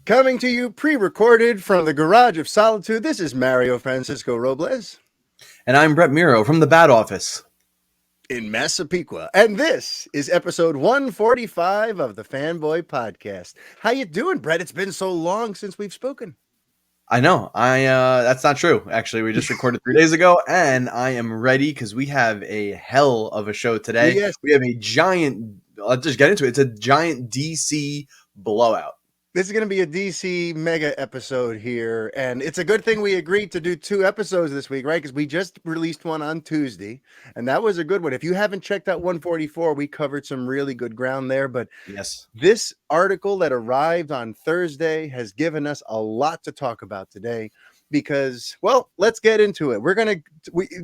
Coming to you pre-recorded from the Garage of Solitude, this is Mario Francisco Robles And I'm Brett Miro from the Bad Office. in Massapequa. And this is episode 145 of the Fanboy Podcast. How you doing, Brett? It's been so long since we've spoken. I know. That's not true. Actually, we just recorded 3 days ago, and I am ready because we have a hell of a show today. Yes, We have a giant. Let's just get into it. It's a giant DC blowout. this is going to be a DC mega episode here, and it's a good thing we agreed to do 2 episodes this week, right? Because we just released one on Tuesday, and that was a good one. If you haven't checked out 144, we covered some really good ground there, but Yes. this article that arrived on Thursday has given us a lot to talk about today because, well, let's get into it.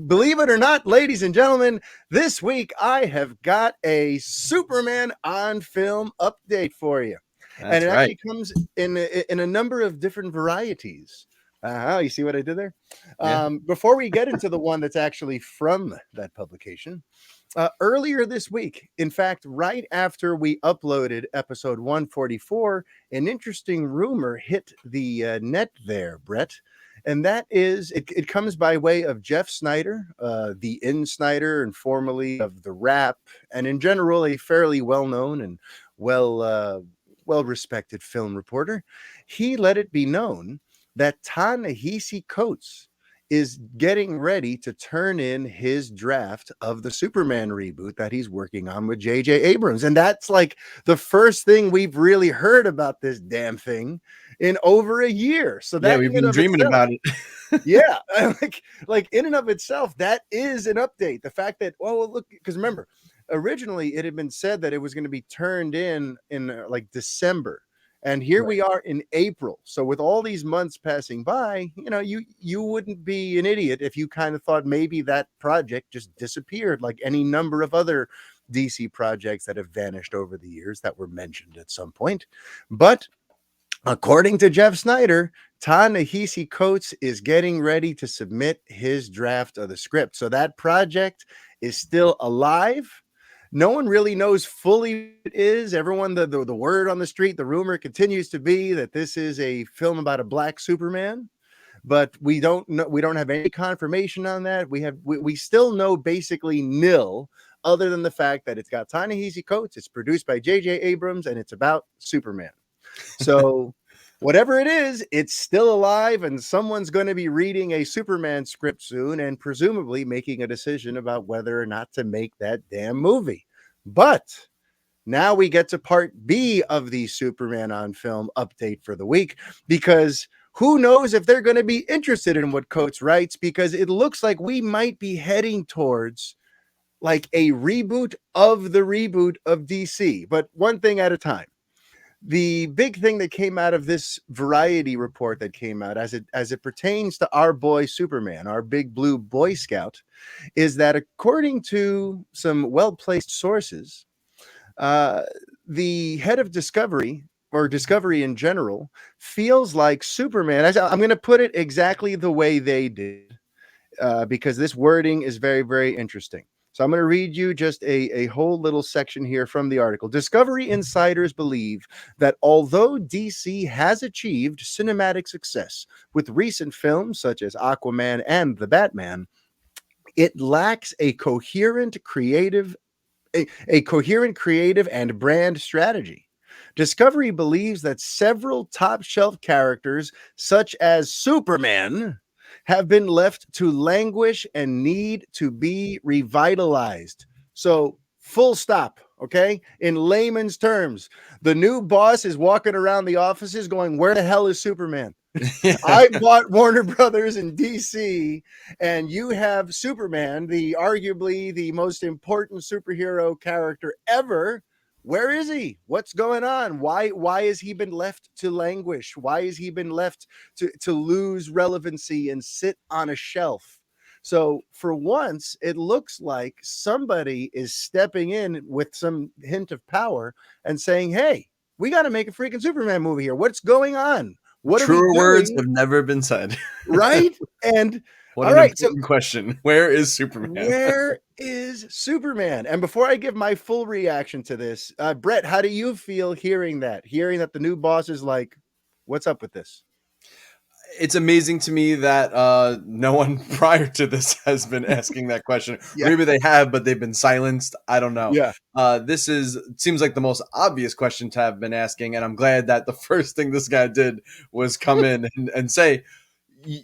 Believe it or not, ladies and gentlemen, this week I have got a Superman on film update for you. That's And it right. actually comes in a number of different varieties. You see what I did there? Yeah. Before we get into the one that's actually from that publication, earlier this week, in fact, right after we uploaded episode 144, an interesting rumor hit the net there, Brett. And that is, it comes by way of Jeff Snyder, the In Snyder, and formerly of The Wrap, and in general, a fairly well-known and well-respected film reporter. He let it be known that Ta-Nehisi Coates is getting ready to turn in his draft of the Superman reboot that he's working on with J.J. Abrams. And that's like the first thing we've really heard about this damn thing in over a year. So that We've been dreaming about it. yeah, like in and of itself, that is an update. The fact that, well, look, because remember, originally it had been said that it was going to be turned in like December. And here we are in April. So with all these months passing by, you wouldn't be an idiot if you kind of thought maybe that project just disappeared like any number of other DC projects that have vanished over the years that were mentioned at some point. But according to Jeff Snyder, Ta-Nehisi Coates is getting ready to submit his draft of the script. So that project is still alive. No one really knows fully what it is. Everyone, the word on the street, the rumor continues to be that this is a film about a black Superman, but we don't know. We don't have any confirmation on that. We still know basically nil, other than the fact that it's got Ta-Nehisi Coates. It's produced by J.J. Abrams, and it's about Superman. So whatever it is, it's still alive, and someone's going to be reading a Superman script soon and presumably making a decision about whether or not to make that damn movie. But now we get to part B of the Superman on film update for the week, because who knows if they're going to be interested in what Coates writes, because it looks like we might be heading towards like a reboot of DC, but one thing at a time. The big thing that came out of this Variety report that came out as it pertains to our boy Superman, our big blue Boy Scout, is that according to some well-placed sources, the head of Discovery, or Discovery in general, feels like Superman. I'm going to put it exactly the way they did, because this wording is very, very interesting. So I'm going to read you just a whole little section here from the article. Discovery insiders believe that although DC has achieved cinematic success with recent films such as Aquaman and The Batman, it lacks a coherent creative and brand strategy. Discovery believes that several top shelf characters, such as Superman, have been left to languish and need to be revitalized. So, full stop, okay? In layman's terms, the new boss is walking around the offices going, where the hell is Superman? I bought Warner Brothers in DC, and you have Superman, the arguably the most important superhero character ever. Where is he? What's going on? Why has he been left to languish? Why has he been left to lose relevancy and sit on a shelf? So for once, it looks like somebody is stepping in with some hint of power and saying, hey, we got to make a freaking Superman movie here. What's going on? What are we Truer words doing? have never been said. Right? And what all an right, important question. Where is Superman? Where is Superman? And before I give my full reaction to this, Brett, how do you feel hearing that? Hearing that the new boss is like, What's up with this? It's amazing to me that no one prior to this has been asking that question. Yeah. Maybe they have, but they've been silenced. I don't know. Yeah. This seems like the most obvious question to have been asking, and I'm glad that the first thing this guy did was come in and say,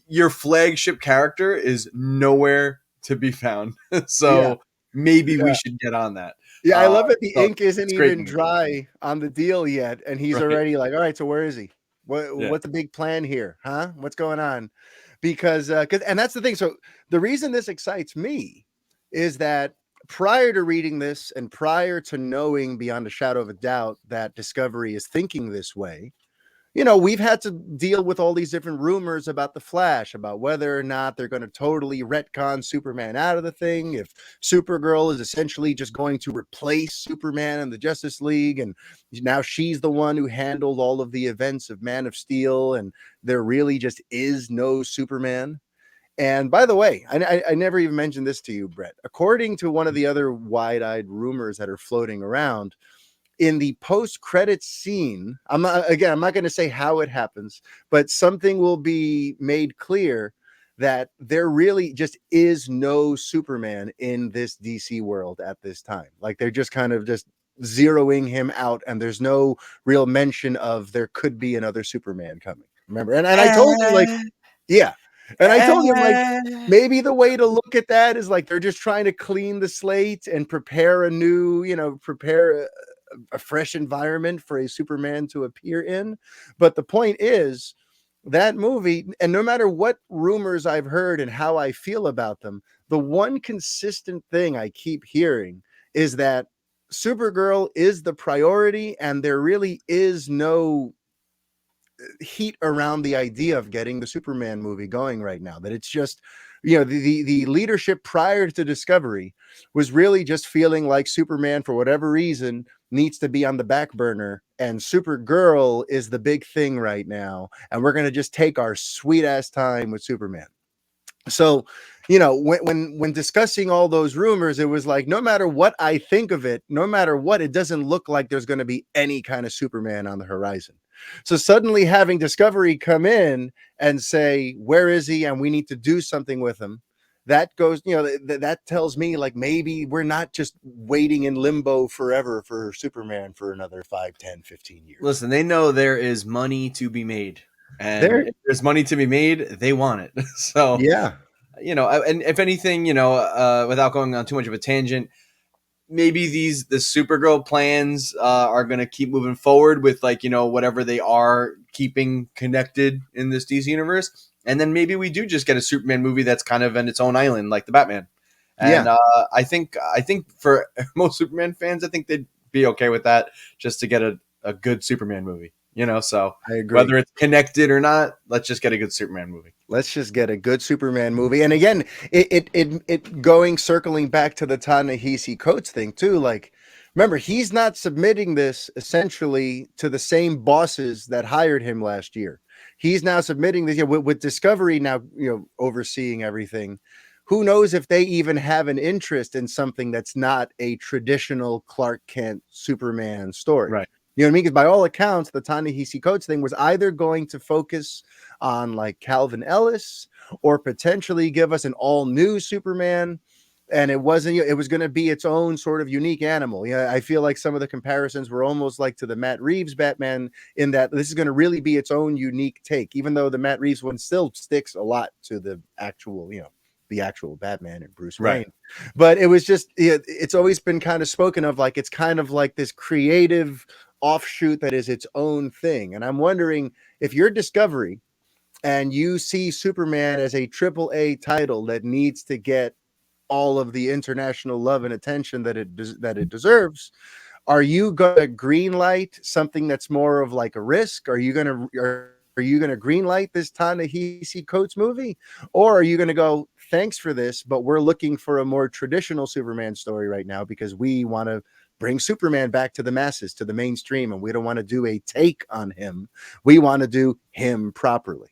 your flagship character is nowhere to be found. Yeah. So maybe we Yeah. should get on that. Yeah. I Uh, love that the so ink isn't it's great even news, dry on the deal yet. And he's right? already like, all right, so where is he? Yeah. What's the big plan here? Huh? What's going on? Because and that's the thing. So the reason this excites me is that prior to reading this and prior to knowing beyond a shadow of a doubt that Discovery is thinking this way, we've had to deal with all these different rumors about the Flash, about whether or not they're going to totally retcon Superman out of the thing, if Supergirl is essentially just going to replace Superman in the Justice League, and now she's the one who handled all of the events of Man of Steel, and there really just is no Superman. And by the way, I never even mentioned this to you, Brett. According to one of the other wide-eyed rumors that are floating around, in the post-credit scene, I'm not going to say how it happens, but something will be made clear that there really just is no Superman in this DC world at this time. Like they're just kind of just zeroing him out, and there's no real mention of there could be another Superman coming. Remember? And I told you, like, yeah. And I told you, like, maybe the way to look at that is like they're just trying to clean the slate and prepare a new, prepare a fresh environment for a Superman to appear in. But the point is that movie, and no matter what rumors I've heard and how I feel about them, the one consistent thing I keep hearing is that Supergirl is the priority, and there really is no heat around the idea of getting the Superman movie going right now. That it's just, the leadership prior to Discovery was really just feeling like Superman, for whatever reason, needs to be on the back burner, and Supergirl is the big thing right now, and we're going to just take our sweet ass time with Superman. So, when discussing all those rumors, it was like, no matter what I think of it, no matter what, it doesn't look like there's going to be any kind of Superman on the horizon. So suddenly having Discovery come in and say, where is he? And we need to do something with him. That goes, that tells me like maybe we're not just waiting in limbo forever for Superman for another 5, 10, 15 years. Listen, they know there is money to be made. And There, if there's money to be made, they want it. So, yeah, and if anything, without going on too much of a tangent, maybe the Supergirl plans are going to keep moving forward with whatever they are keeping connected in this DC universe. And then maybe we do just get a Superman movie that's kind of in its own island, like the Batman. And yeah, I think for most Superman fans, I think they'd be okay with that, just to get a good Superman movie. So I agree. whether it's connected or not, let's just get a good Superman movie. Let's just get a good Superman movie. And again, it circling back to the Ta-Nehisi Coates thing too. Like, remember, he's not submitting this essentially to the same bosses that hired him last year. He's now submitting this with Discovery now, overseeing everything. Who knows if they even have an interest in something that's not a traditional Clark Kent Superman story. Right. You know what I mean? Because by all accounts, the Ta-Nehisi Coates thing was either going to focus on like Calvin Ellis or potentially give us an all new Superman. And it wasn't, it was going to be its own sort of unique animal. Yeah. I feel like some of the comparisons were almost like to the Matt Reeves Batman, in that this is going to really be its own unique take, even though the Matt Reeves one still sticks a lot to the actual, the actual Batman and Bruce Wayne. Right. But it was just, it's always been kind of spoken of like, it's kind of like this creative offshoot that is its own thing. And I'm wondering if you're Discovery and you see Superman as a AAA title that needs to get all of the international love and attention that it deserves, are you going to greenlight something that's more of like a risk? Are you going to greenlight this Ta-Nehisi Coates movie, or are you going to go, thanks for this, but we're looking for a more traditional Superman story right now because we want to bring Superman back to the masses, to the mainstream, and we don't want to do a take on him. We want to do him properly.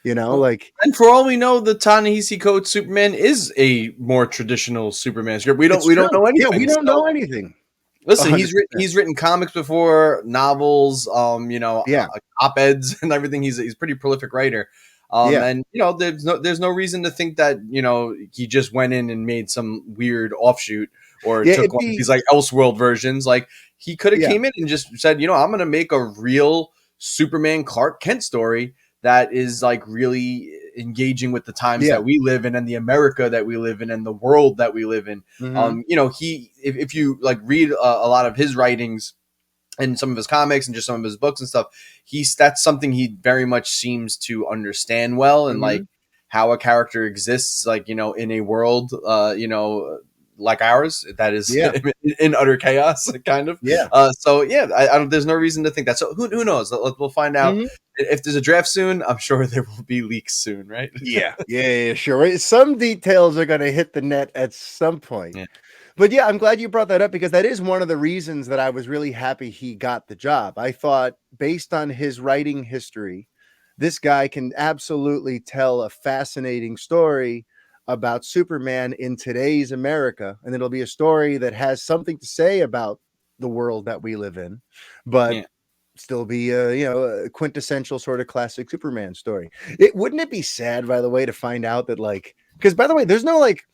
And for all we know, the Ta-Nehisi Coates Superman is a more traditional Superman script. We don't know anything. Yeah, we don't know anything. Listen, 100%. he's written comics before, novels, Yeah. op-eds and everything. He's a pretty prolific writer. Yeah. And there's no reason to think that he just went in and made some weird offshoot or Yeah. took It'd one of be, these like Elseworld versions. Like he could have yeah. came in and just said, I'm going to make a real Superman Clark Kent story that is like really engaging with the times Yeah. that we live in and the America that we live in and the world that we live in. Hmm. If you like read a lot of his writings and some of his comics and just some of his books and stuff, that's something he very much seems to understand well, and like Hmm. how a character exists, like in a world, like ours that is Yeah. in utter chaos, kind of. Yeah. So yeah, I don't. There's no reason to think that. So who knows? We'll find out. Hmm. If there's a draft soon, I'm sure there will be leaks soon, right? Yeah. Yeah. Sure. Some details are going to hit the net at some point. Yeah. But yeah, I'm glad you brought that up because that is one of the reasons that I was really happy he got the job. I thought, based on his writing history, this guy can absolutely tell a fascinating story about Superman in today's America. And it'll be a story that has something to say about the world that we live in, but Yeah. still be a quintessential sort of classic Superman story. It wouldn't it be sad, by the way, to find out that, like, because by the way, there's no like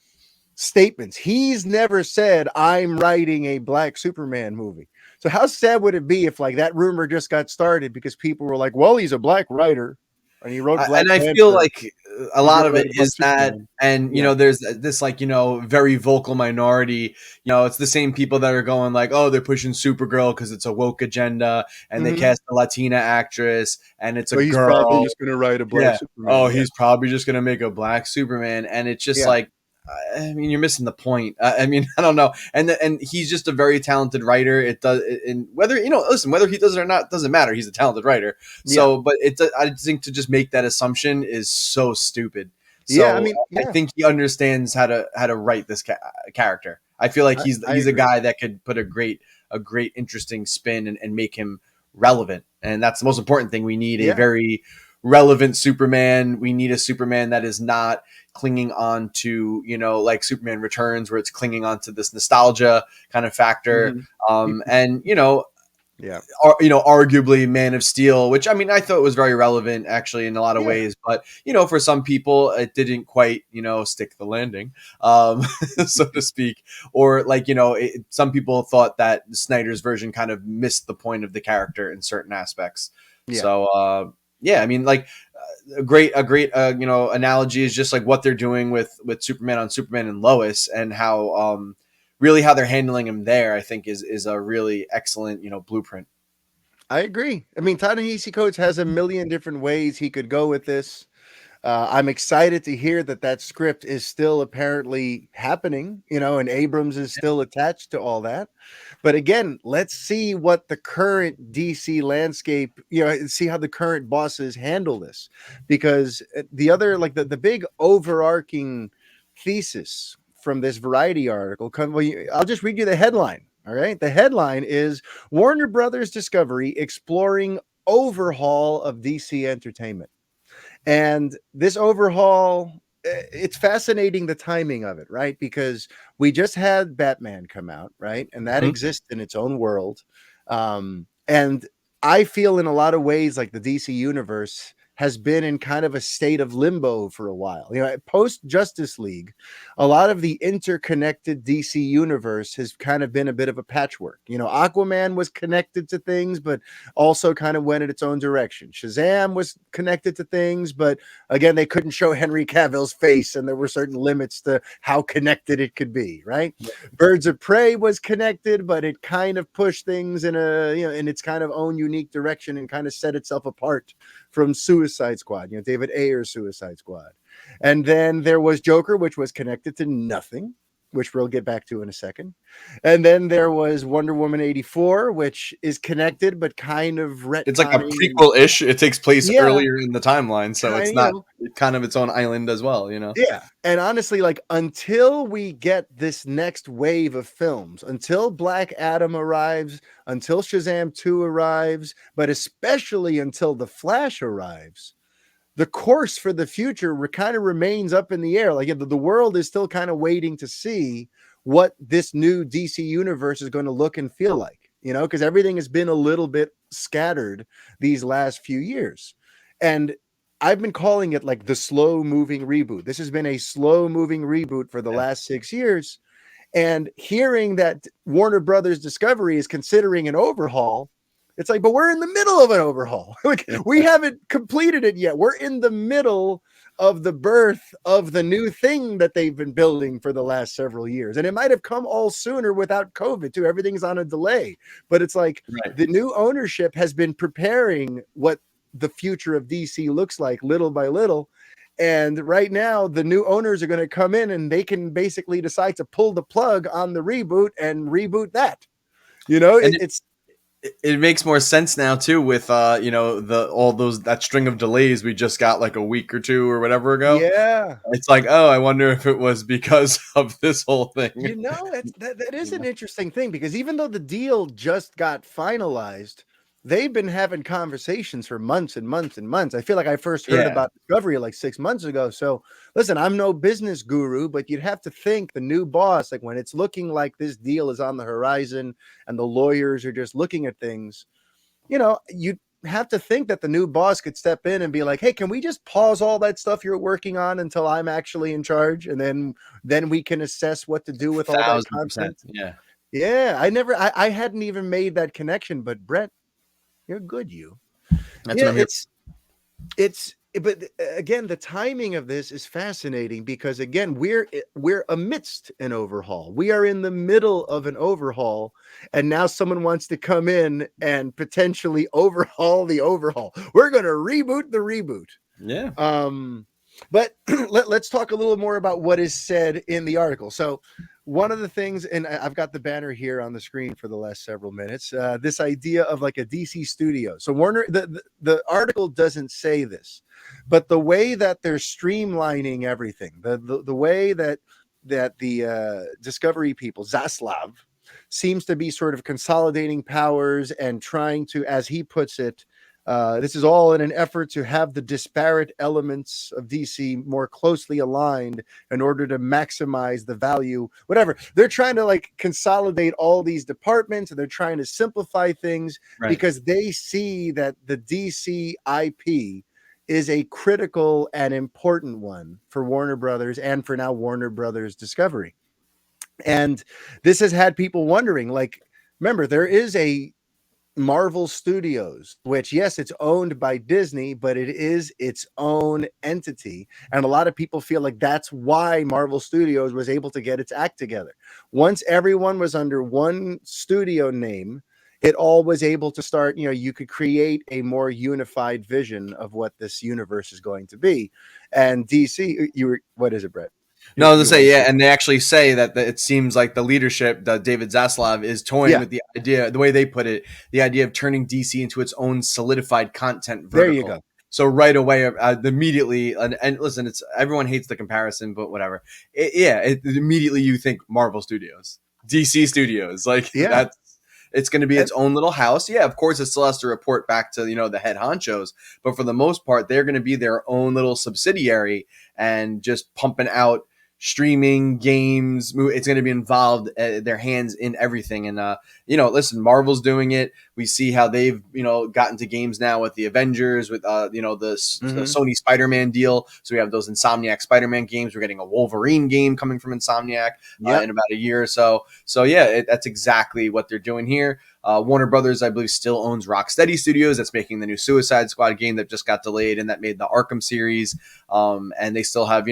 statements. He's never said, I'm writing a black Superman movie. So how sad would it be if like that rumor just got started because people were like, well, he's a black writer and he wrote Black And I feel Panther. like a He's lot gonna of write it a black is that, Superman. and Yeah. there's this like very vocal minority. It's the same people that are going like, oh, they're pushing Supergirl because it's a woke agenda, and they Mm-hmm. cast a Latina actress, and it's a So he's probably girl. just gonna write a black Yeah. Oh, Superman. Yeah. he's probably just gonna make a black Superman, and it's just Yeah. like, I mean, you're missing the point. I mean, I don't know, and he's just a very talented writer. It does, and whether listen, whether he does it or not doesn't matter. He's a talented writer. Yeah. So, but I think to just make that assumption is so stupid. Yeah. I So mean, I yeah. think he understands how to write this character. I feel like I he's a agree. guy that could put a great interesting spin and make him relevant, and that's the most important thing. We need a Yeah. very relevant Superman. We need a Superman that is not clinging on to, like Superman Returns, where it's clinging on to this nostalgia kind of factor. Mm-hmm. And Yeah. arguably Man of Steel, which I mean, I thought was very relevant actually in a lot of Yeah. ways, but for some people, it didn't quite, stick the landing, so to speak, or like, some people thought that Snyder's version kind of missed the point of the character in certain aspects. Yeah. So, yeah, I mean, like a great analogy is just like what they're doing with Superman on Superman and Lois, and how really how they're handling him there, I think is a really excellent blueprint. I agree. I mean, Ta-Nehisi Coates has a million different ways he could go with this. I'm excited to hear that script is still apparently happening, and Abrams is still attached to all that. But again, let's see what the current DC landscape, see how the current bosses handle this. Because the other, like the big overarching thesis from this Variety article, I'll just read you the headline. All right. The headline is Warner Brothers Discovery exploring overhaul of DC entertainment. And this overhaul, it's fascinating the timing of it, right? Because we just had Batman come out, right? And that Mhm. exists in its own world. And I feel in a lot of ways like the DC universe has been in kind of a state of limbo for a while. Post Justice League, a lot of the interconnected DC universe has kind of been a bit of a patchwork. Aquaman was connected to things, but also kind of went in its own direction. Shazam was connected to things, but again, they couldn't show Henry Cavill's face, and there were certain limits to how connected it could be, right? Birds of Prey was connected, but it kind of pushed things in in its kind of own unique direction and kind of set itself apart from Suicide Squad, David Ayer's Suicide Squad. And then there was Joker, which was connected to nothing, which we'll get back to in a second. And then there was Wonder Woman 84, which is connected, but kind of It's like a retconning. prequel-ish. It takes place Yeah, earlier in the timeline, so kind it's of, not kind of its own island as well. yeah. And honestly, like until we get this next wave of films, until Black Adam arrives, until Shazam 2 arrives, but especially until The Flash arrives, the course for the future kind of remains up in the air. Like the world is still kind of waiting to see what this new DC universe is going to look and feel like, because everything has been a little bit scattered these last few years. And I've been calling it like the slow moving reboot. This has been a slow moving reboot for the Yeah. last 6 years. And hearing that Warner Brothers Discovery is considering an overhaul, it's like, but we're in the middle of an overhaul. Like, we haven't completed it yet. We're in the middle of the birth of the new thing that they've been building for the last several years. And it might have come all sooner without COVID too. Everything's on a delay, but it's like Right. the new ownership has been preparing what the future of DC looks like little by little. And right now, the new owners are going to come in and they can basically decide to pull the plug on the reboot and reboot that. And It's it makes more sense now too with that string of delays we just got like a week or two or whatever ago. yeah. It's like, oh, I wonder if it was because of this whole thing. That is an interesting thing, because even though the deal just got finalized, they've been having conversations for months and months and months. I feel like I first heard Yeah. about Discovery like 6 months ago. So listen, I'm no business guru, but you'd have to think the new boss, like when it's looking like this deal is on the horizon and the lawyers are just looking at things, you have to think that the new boss could step in and be like, hey, can we just pause all that stuff you're working on until I'm actually in charge, and then we can assess what to do with all that 1,000%. content. Yeah. Yeah, I hadn't even made that connection, but Brett, you're good. That's what Yeah, I'm here. but again, the timing of this is fascinating, because again, we're amidst an overhaul. We are in the middle of an overhaul, and now someone wants to come in and potentially overhaul the overhaul. We're going to reboot the reboot. Yeah. But let's talk a little more about what is said in the article. So one of the things, and I've got the banner here on the screen for the last several minutes, this idea of like a DC studio. So Warner, the article doesn't say this, but the way that they're streamlining everything, the way that the Discovery people, Zaslav, seems to be sort of consolidating powers and trying to, as he puts it, this is all in an effort to have the disparate elements of DC more closely aligned in order to maximize the value, whatever. They're trying to like consolidate all these departments, and they're trying to simplify things, Right. because they see that the DC IP is a critical and important one for Warner Brothers, and for now Warner Brothers Discovery. And this has had people wondering, like, remember, there is a Marvel Studios, which, yes, it's owned by Disney, but it is its own entity. And a lot of people feel like that's why Marvel Studios was able to get its act together. Once everyone was under one studio name, it all was able to start, you could create a more unified vision of what this universe is going to be. And DC, what is it, Brett? No, I was gonna say, yeah, and they actually say that it seems like the leadership, that David Zaslav, is toying with the idea, the way they put it, the idea of turning DC into its own solidified content vertical. There you go. So right away, immediately, and listen, it's everyone hates the comparison, but whatever. Immediately you think Marvel Studios, DC Studios, like that's. It's going to be its own little house. Yeah, of course, it still has to report back to the head honchos, but for the most part, they're going to be their own little subsidiary and just pumping out streaming games. It's going to be involved, their hands in everything. And listen, Marvel's doing it. We see how they've gotten to games now with the Avengers, with the Sony Spider-Man deal. So we have those Insomniac Spider-Man games. We're getting a Wolverine game coming from Insomniac in about a year or so. So yeah, that's exactly what they're doing here. Warner Brothers, I believe, still owns Rocksteady Studios. That's making the new Suicide Squad game that just got delayed, and that made the Arkham series. And they still have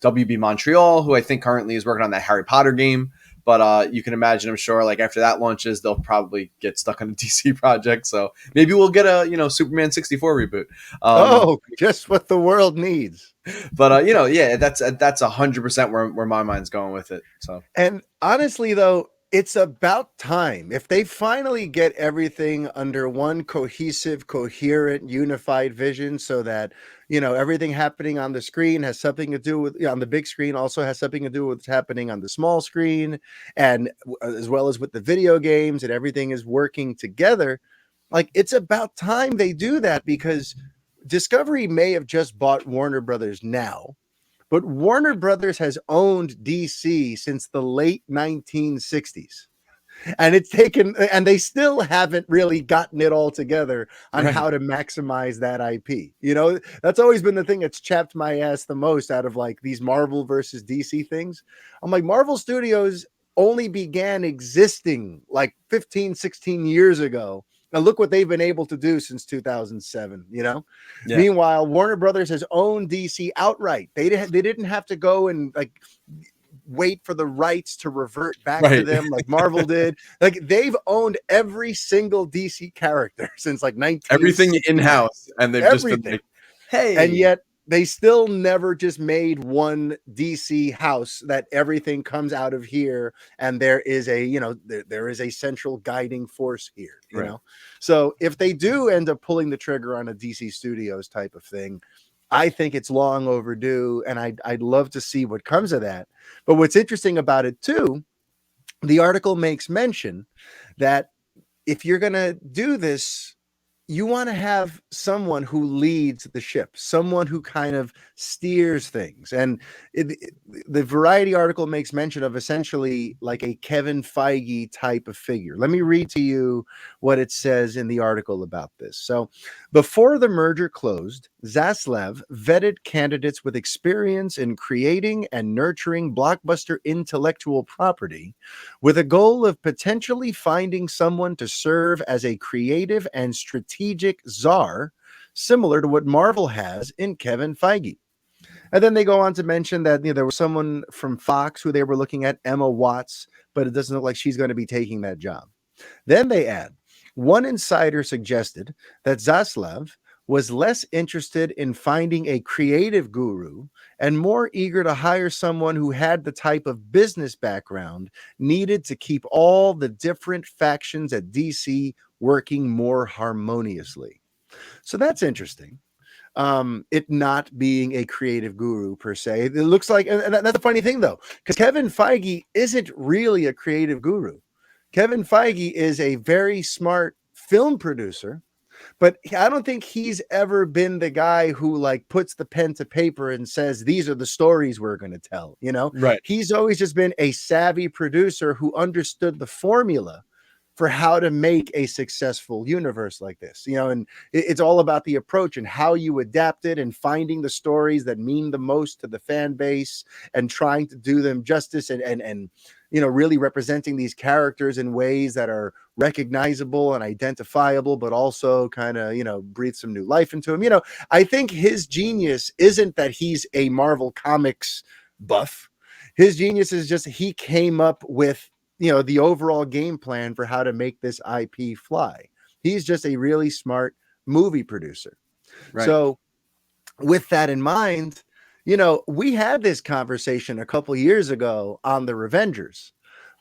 WB Montreal, who I think currently is working on that Harry Potter game. But you can imagine, I'm sure, like after that launches, they'll probably get stuck on a DC project. So maybe we'll get a Superman 64 reboot. Just what the world needs. But that's 100% where my mind's going with it. So, and honestly, though, it's about time. If they finally get everything under one cohesive, coherent, unified vision, so that everything happening on the screen has something to do with, on the big screen, also has something to do with what's happening on the small screen, and as well as with the video games, and everything is working together. Like, it's about time they do that, because Discovery may have just bought Warner Brothers now, But Warner Brothers has owned DC since the late 1960s. And it's taken, and they still haven't really gotten it all together on Right. how to maximize that IP. You know, that's always been the thing that's chapped my ass the most out of like these Marvel versus DC things. I'm like, Marvel Studios only began existing like 15, 16 years ago. And look what they've been able to do since 2007, you know? Yeah. Meanwhile, Warner Brothers has owned DC outright. They didn't have to go and like wait for the rights to revert back to Right. them like Marvel did. Like they've owned every single DC character since like Everything in 1969. house, and they've just been Everything. like, And "Hey." yet they still never just made one DC house that everything comes out of here and there is a, you know, there is a central guiding force here, you Right. know. So if they do end up pulling the trigger on a DC Studios type of thing, I think it's long overdue, and I'd love to see what comes of that. But what's interesting about it too, the article makes mention that if you're going to do this, you want to have someone who leads the ship, someone who kind of steers things. And the Variety article makes mention of essentially like a Kevin Feige type of figure. Let me read to you what it says in the article about this. So, before the merger closed, Zaslav vetted candidates with experience in creating and nurturing blockbuster intellectual property with a goal of potentially finding someone to serve as a creative and strategic czar, similar to what Marvel has in Kevin Feige. And then they go on to mention that, you know, there was someone from Fox who they were looking at, Emma Watts, but it doesn't look like she's going to be taking that job. Then they add, one insider suggested that Zaslav was less interested in finding a creative guru and more eager to hire someone who had the type of business background needed to keep all the different factions at DC working more harmoniously. So that's interesting. It not being a creative guru per se. It looks like, and that's a funny thing though, because Kevin Feige isn't really a creative guru. Kevin Feige is a very smart film producer, but I don't think he's ever been the guy who like puts the pen to paper and says, these are the stories we're going to tell. You know, Right. he's always just been a savvy producer who understood the formula for how to make a successful universe like this, you know, and it's all about the approach and how you adapt it and finding the stories that mean the most to the fan base and trying to do them justice and you know, really representing these characters in ways that are recognizable and identifiable, but also kind of, you know, breathe some new life into him. You know, I think his genius isn't that he's a Marvel Comics buff. His genius is just he came up with, you know, the overall game plan for how to make this IP fly. He's just a really smart movie producer. Right. So with that in mind, you know, we had this conversation a couple years ago on the Revengers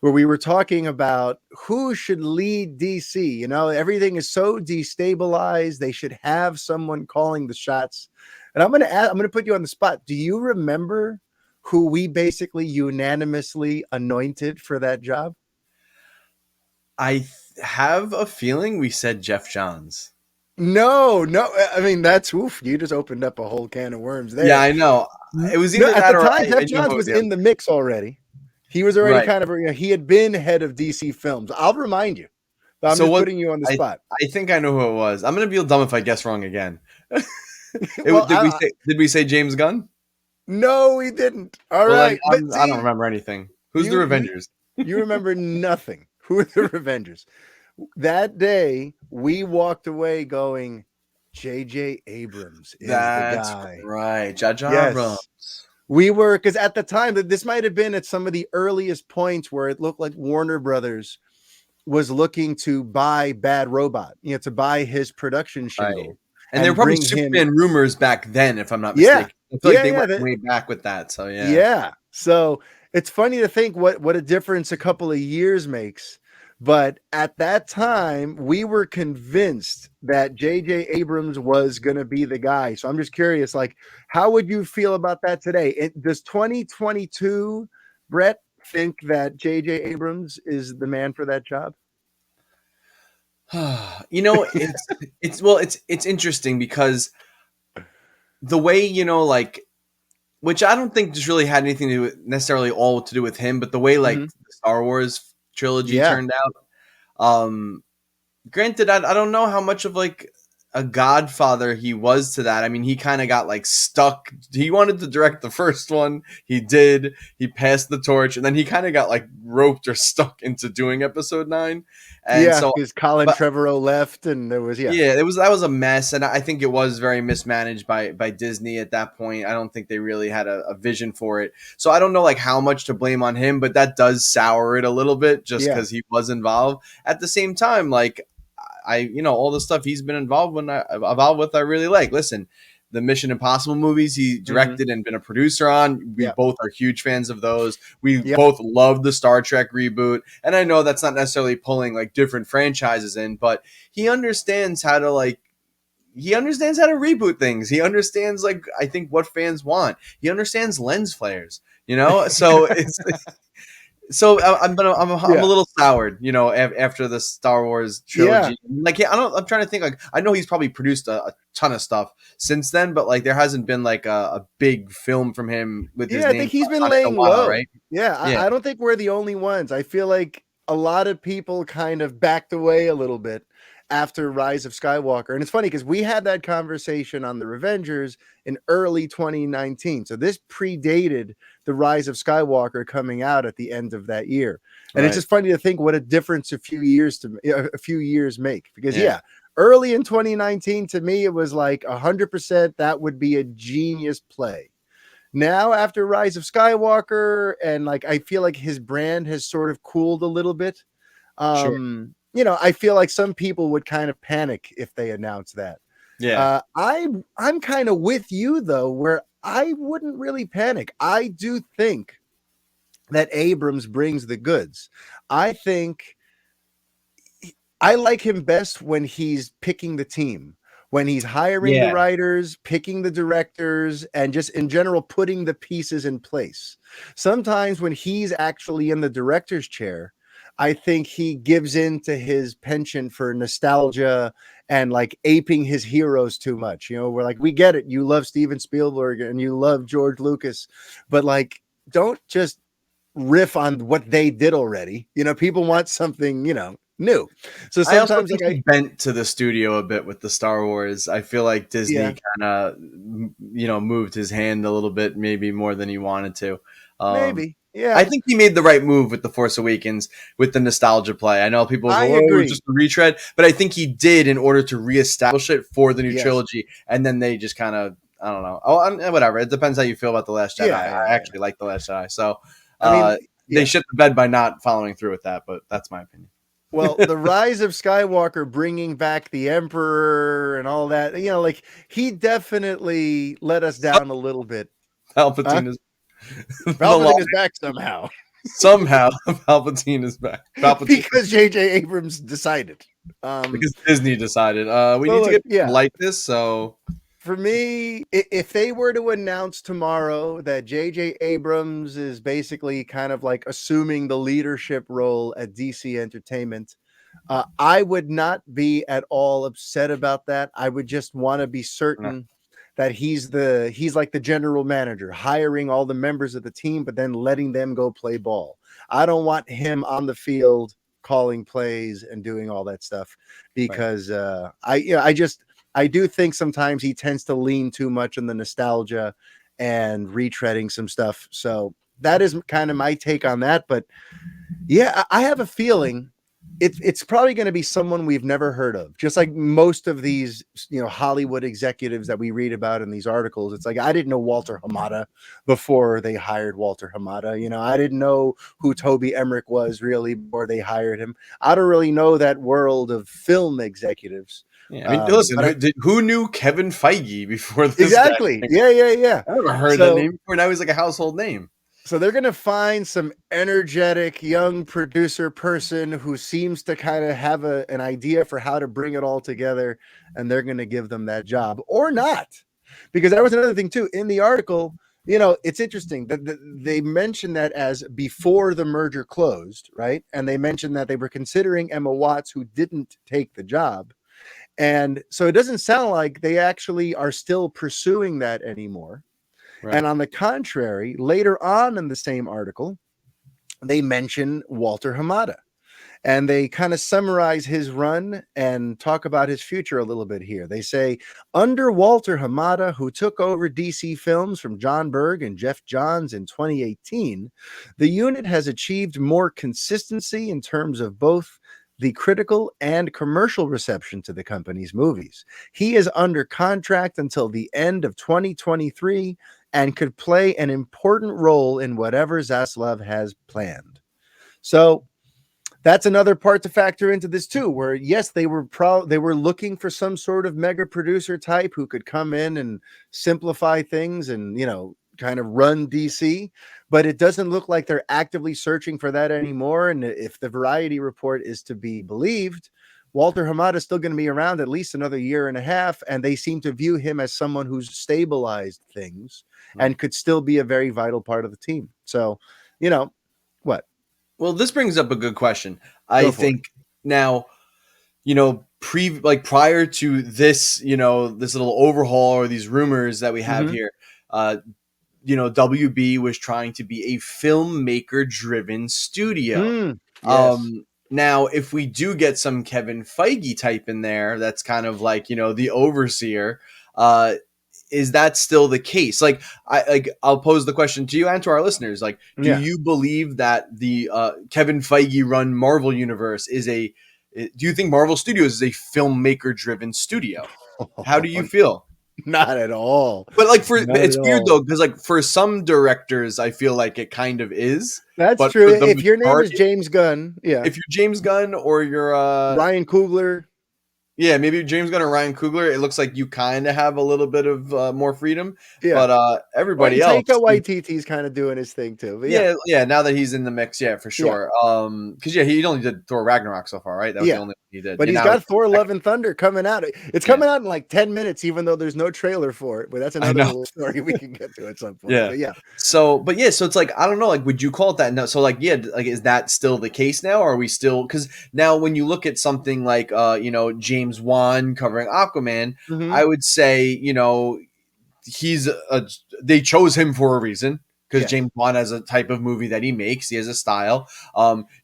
where we were talking about who should lead DC. You know, everything is so destabilized. They should have someone calling the shots. And I'm going to put you on the spot. Do you remember who we basically unanimously anointed for that job? I have a feeling we said Jeff Johns. No, no. I mean, that's oof. You just opened up a whole can of worms Yeah, there. I know. It was No, either at the that or time, Jeff I knew Johns who was the other. in the mix already. He was already Right. kind of, you know, he had been head of DC Films. I'll remind you, but I'm So just what? putting you on the I spot. I think I know who it was. I'm gonna feel dumb if I guess wrong again. Well, Did we say James Gunn? no, we didn't. All Well, then right, but I don't see, remember anything. Who's the you you Revengers? you remember nothing. Who are the Revengers? That day, we walked away going, J.J. Abrams is the That's guy. right, Jar Jar Yes. Abrams. We were, because at the time, this might have been at some of the earliest points where it looked like Warner Brothers was looking to buy Bad Robot, you know, to buy his production Right. shingle And there were and probably bring him. Superman rumors back then, if I'm not Yeah, mistaken. I feel like yeah, they yeah, went way back with that. So yeah. yeah. So it's funny to think what a difference a couple of years makes. But at that time, we were convinced that J.J. Abrams was going to be the guy. So I'm just curious, like, how would you feel about that today? Does 2022, Brett, think that J.J. Abrams is the man for that job? You know, it's interesting because the way, you know, like which I don't think just really had anything to do with necessarily all to do with him, but the way like Hmm. the Star Wars trilogy Yeah, turned out. Granted, I don't know how much of like a godfather he was to that. I mean, he kind of got like stuck. He wanted to direct the first one. He did. He passed the torch, and then he kind of got like roped or stuck into doing episode 9. And yeah, so, because Colin but Trevorrow left, and there was yeah, that was a mess, and I think it was very mismanaged by Disney at that point. I don't think they really had a vision for it. So I don't know like how much to blame on him, but that does sour it a little bit just yeah. because he was involved. At the same time, like all the stuff he's been involved with, I really like. Listen, the Mission Impossible movies he Hmm. directed and been a producer on, we Yeah, both are huge fans of those. We yeah, both love the Star Trek reboot, and I know that's not necessarily pulling like different franchises in, but he understands how to like he understands how to reboot things. He understands like I think what fans want. He understands lens flares, So it's so I'm a yeah, little soured, after the Star Wars yeah. trilogy. Like, yeah, I'm trying to think. Like, I know he's probably produced a ton of stuff since then, but like, there hasn't been like a big film from him with his Yeah, I name think he's been on it in a laying while, low. right? Yeah, Yeah, I don't think we're the only ones. I feel like a lot of people kind of backed away a little bit after Rise of Skywalker. And it's funny because we had that conversation on the Revengers in early 2019. So this predated the Rise of Skywalker coming out at the end of that year. And it's right. just funny to think what a difference a few years make. Because Yeah, yeah, early in 2019, to me, it was like 100% that would be a genius play. Now after Rise of Skywalker, and like I feel like his brand has sort of cooled a little bit. sure. I feel like some people would kind of panic if they announced that. Yeah, I'm kind of with you though, where I wouldn't really panic. I do think that Abrams brings the goods. I think I like him best when he's picking the team, when he's hiring the yeah, writers, picking the directors, and just in general putting the pieces in place. Sometimes when he's actually in the director's chair, I think he gives in to his penchant for nostalgia and like aping his heroes too much. We're like, we get it. You love Steven Spielberg and you love George Lucas, but like, don't just riff on what they did already. People want something, new. So I also sometimes think he bent to the studio a bit with the Star Wars. I feel like yeah, Disney kind of, moved his hand a little bit, maybe more than he wanted to. Um, maybe. I Yeah, think he made the right move with the Force Awakens with the nostalgia play. I know people I go, "Oh, it was agree. just a retread," but I think he did in order to reestablish it for the new Yes. trilogy, and then they just kind of, I don't know. Oh, whatever. It depends how you feel about the Last Jedi. Yeah, I yeah, yeah. actually like the Last Jedi, so I mean, they yeah. shit the bed by not following through with that. But that's my opinion. Well, the rise of Skywalker bringing back the Emperor and all that, like he definitely let us So down a little bit. Huh? Palpatine is the law. Palpatine is back somehow Somehow Palpatine is back. Palpatine because J.J. Abrams decided. because Disney decided we So need to look, get yeah, like this. So for me, if they were to announce tomorrow that J.J. Abrams is basically kind of like assuming the leadership role at DC Entertainment, I would not be at all upset about that. I would just want to be no, certain that he's like the general manager, hiring all the members of the team, but then letting them go play ball. I don't want him on the field calling plays and doing all that stuff right. because I do think sometimes he tends to lean too much on the nostalgia and retreading some stuff. So that is kind of my take on that. But yeah, I have a feeling it's probably going to be someone we've never heard of. Just like most of these, Hollywood executives that we read about in these articles. It's like I didn't know Walter Hamada before they hired Walter Hamada. I didn't know who Toby Emmerich was really before they hired him. I don't really know that world of film executives. Yeah, I mean, listen, But who knew Kevin Feige before this guy? exactly, yeah, yeah, yeah. I never heard that So name before. Now he's like a household name. So they're going to find some energetic young producer person who seems to kind of have an idea for how to bring it all together, and they're going to give them that job or not. Because that was another thing too in the article. It's interesting that they mentioned that as before the merger closed, right? And they mentioned that they were considering Emma Watts, who didn't take the job. And so it doesn't sound like they actually are still pursuing that anymore. Right. And on the contrary, later on in the same article, they mention Walter Hamada, and they kind of summarize his run and talk about his future a little bit here. They say, under Walter Hamada, who took over DC Films from John Berg and Jeff Johns in 2018, the unit has achieved more consistency in terms of both the critical and commercial reception to the company's movies. He is under contract until the end of 2023 and could play an important role in whatever Zaslav has planned. So that's another part to factor into this too, where yes, they were looking for some sort of mega producer type who could come in and simplify things and, kind of run DC, but it doesn't look like they're actively searching for that anymore. And if the Variety report is to be believed, Walter Hamada is still going to be around at least another year and a half, and they seem to view him as someone who's stabilized things and could still be a very vital part of the team. So, what? Well, this brings up a good question. Go I for it. think now, prior to this, this little overhaul or these rumors that we have Mhm. here, WB was trying to be a filmmaker driven studio. Yes. Now, if we do get some Kevin Feige type in there, that's kind of like, the overseer, is that still the case? I'll pose the question to you and to our listeners. Like, do Yeah. you believe that the Kevin Feige run Marvel universe do you think Marvel Studios is a filmmaker driven studio? How do you feel? Not at all. But Not it's at weird all. though, because for some directors, I feel like it kind of is. That's But true. for the If your name is majority, James Gunn, yeah. if you're James Gunn or you're Ryan Coogler, yeah, maybe James Gunn or Ryan Coogler, it looks like you kind of have a little bit of more freedom. yeah. But Well, everybody Taika else, Waititi's kind of doing his thing too. But yeah, yeah. Now that he's in the mix, yeah, for yeah, sure. Because he only did Thor Ragnarok so far, right? That was the yeah. only one he did. But Yeah, he's now got Thor: Love and Thunder coming out. It's yeah, coming out in like 10 minutes, even though there's no trailer for it. But that's I another know. little story we can get to at some point. Yeah. But yeah, So it's like I don't know. Like, would you call it that? No. So like, is that still the case now? Or are we still? Because now when you look at something like James Wan covering Aquaman, hmm I would say he's they chose him for a reason. Because yes, James Wan has a type of movie that he makes, he has a style.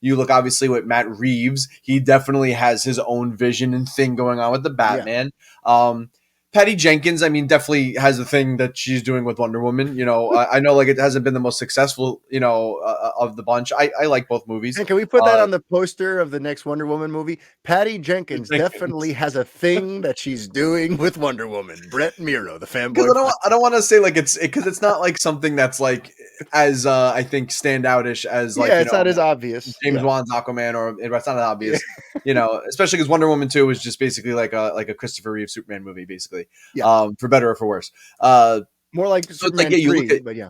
You look obviously with Matt Reeves, he definitely has his own vision and thing going on with the yeah, Batman. Patty Jenkins, I mean, definitely has a thing that she's doing with Wonder Woman. I know like it hasn't been the most successful, of the bunch. I like both movies. and can we put that on the poster of the next Wonder Woman movie? Patty Jenkins definitely has a thing that she's doing with Wonder Woman. Brett Miro, the Because fanboy. I don't want to say like it's because it's not like something that's like as I think standoutish as like Yeah, it's not as obvious. James Yeah, Wan's Aquaman, or it's not yeah, obvious, especially because Wonder Woman 2 was just basically like a Christopher Reeve Superman movie, basically, yeah. for better or for worse. Uh, More like so it's like, Superman yeah, you look 3, at, but yeah.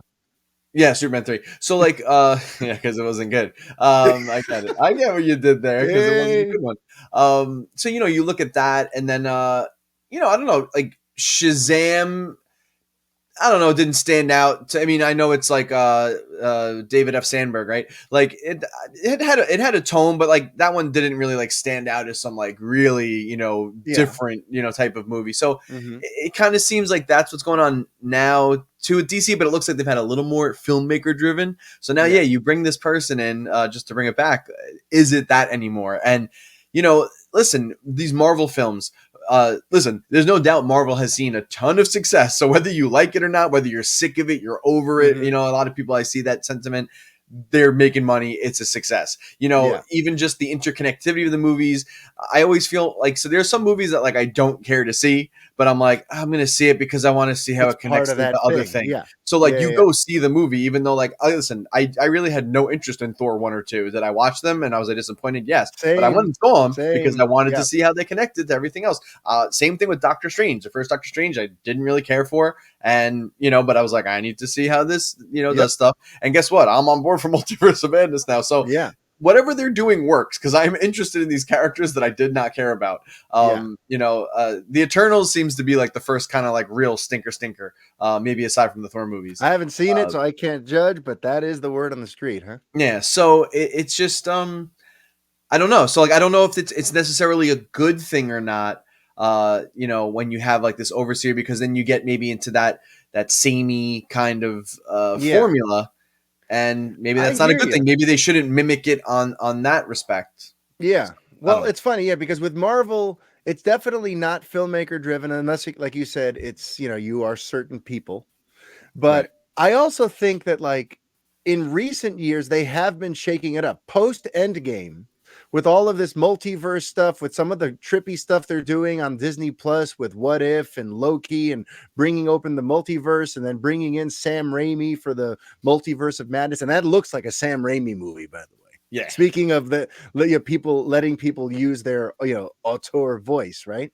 yeah, Superman 3. So like, yeah, because it wasn't good. I get it. I get what you did there because it wasn't a Hey. good one. So you look at that, and then I don't know, like Shazam, I don't know, it didn't stand out. I mean, I know it's like David F. Sandberg, right? Like it had a tone, but like that one didn't really like stand out as some like really Yeah. different type of movie. So Mhm. it kind of seems like that's what's going on now to DC, but it looks like they've had a little more filmmaker driven. So now, yeah, Yeah. you bring this person in just to bring it back. Is it that anymore? And listen, these Marvel films, listen, there's no doubt Marvel has seen a ton of success. So whether you like it or not, whether you're sick of it, you're over it, Mhm. a lot of people, I see that sentiment. They're making money. It's a success. Yeah. Even just the interconnectivity of the movies. I always feel like, so there's some movies that like I don't care to see, but I'm like, I'm going to see it because I want to see how It's it part connects of to the that other thing. thing. Yeah. So like Yeah, you yeah, yeah. go see the movie, even though like, listen, I really had no interest in Thor 1 or 2. Did I watch them and I was disappointed? Yes. But I went Same. and saw them because I Same. wanted to Yeah. see how they connected to everything else. Same thing with Doctor Strange. The first Doctor Strange I didn't really care for. And, but I was like, I need to see how this, Yep. does stuff. And guess what? I'm on board for Multiverse of Madness now. So Yeah. whatever they're doing works because I'm interested in these characters that I did not care about. Yeah. The Eternals seems to be like the first kind of like real stinker, maybe aside from the Thor movies. I haven't seen it, so I can't judge, but that is the word on the street, huh? Yeah, so it's just I don't know. So like I don't know if it's necessarily a good thing or not. when you have like this overseer, because then you get maybe into that samey kind of Yeah, formula, and maybe I that's not a hear good you. thing. Maybe they shouldn't mimic it on that respect. Yeah. I don't Well, know. it's funny, yeah, because with Marvel, it's definitely not filmmaker driven unless, like you said, it's, you are certain people. Right. But I also think that, like, in recent years, they have been shaking it up. Post Endgame, with all of this multiverse stuff, with some of the trippy stuff they're doing on Disney Plus with What If and Loki, and bringing open the multiverse, and then bringing in Sam Raimi for the Multiverse of Madness. And that looks like a Sam Raimi movie, by the way. Yeah. Speaking of the people letting people use their auteur voice, right?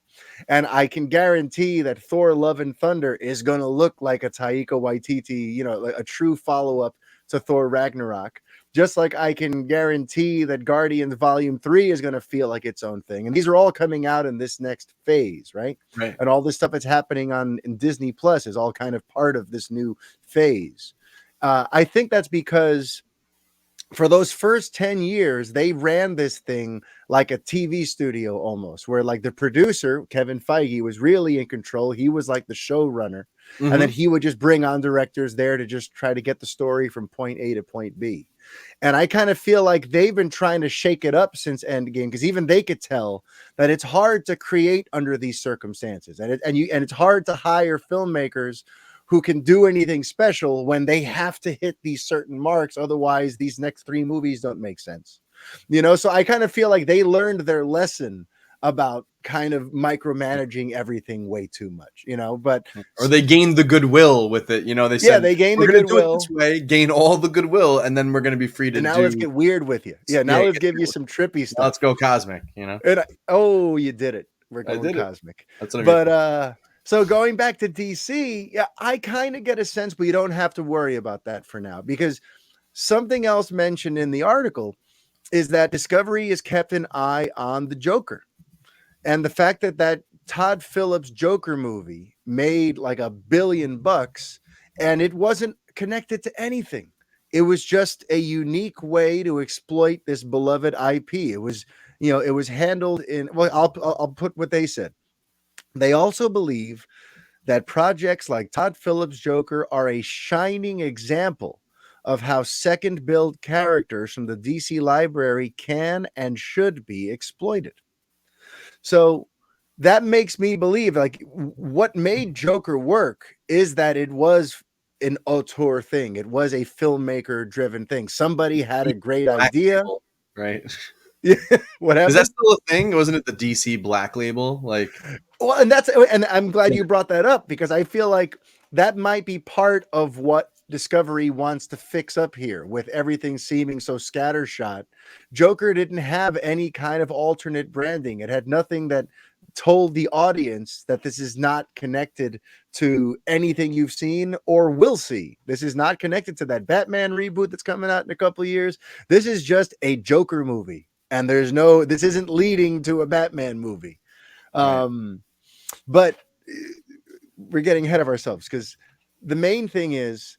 And I can guarantee that Thor: Love and Thunder is going to look like a Taika Waititi, like a true follow up to Thor Ragnarok. Just like I can guarantee that Guardians Volume 3 is going to feel like its own thing. And these are all coming out in this next phase, right? Right. And all this stuff that's happening in Disney Plus is all kind of part of this new phase. I think that's because for those first 10 years, they ran this thing like a TV studio almost, where like the producer, Kevin Feige, was really in control. He was like the showrunner. And then Mm-hmm. he would just bring on directors there to just try to get the story from point A to point B. And I kind of feel like they've been trying to shake it up since Endgame, because even they could tell that it's hard to create under these circumstances. And it's hard to hire filmmakers who can do anything special when they have to hit these certain marks. Otherwise, these next three movies don't make sense. So I kind of feel like they learned their lesson about kind of micromanaging everything way too much, but Or they gained the goodwill with it. They yeah, said, they gained we're the going to do it this goodwill. way, gain all the goodwill, and then we're going to be free to And now let's do. get weird with you. Yeah, Yeah, now let's give you some trippy now let's stuff. go cosmic. Oh, you did it. We're I going did it. cosmic. That's what I'm here But for. so going back to DC, yeah, I kind of get a sense, but you don't have to worry about that for now, because something else mentioned in the article is that Discovery has kept an eye on the Joker. And the fact that Todd Phillips Joker movie made like $1 billion, and it wasn't connected to anything. It was just a unique way to exploit this beloved IP. It was handled in, well, I'll put what they said. They also believe that projects like Todd Phillips' Joker are a shining example of how second build characters from the DC library can and should be exploited. So that makes me believe, like, what made Joker work is that it was an auteur thing. It was a filmmaker driven thing. Somebody had a great Black idea. label, right? Yeah. What Is that happened? still a thing? Wasn't it the DC Black Label? Like, Well, and I'm glad you brought that up, because I feel like that might be part of what Discovery wants to fix up here, with everything seeming so scattershot. Joker didn't have any kind of alternate branding. It had nothing that told the audience that this is not connected to anything you've seen or will see. This is not connected to that Batman reboot that's coming out in a couple of years. This is just a Joker movie. And this isn't leading to a Batman movie. right. But we're getting ahead of ourselves, because the main thing is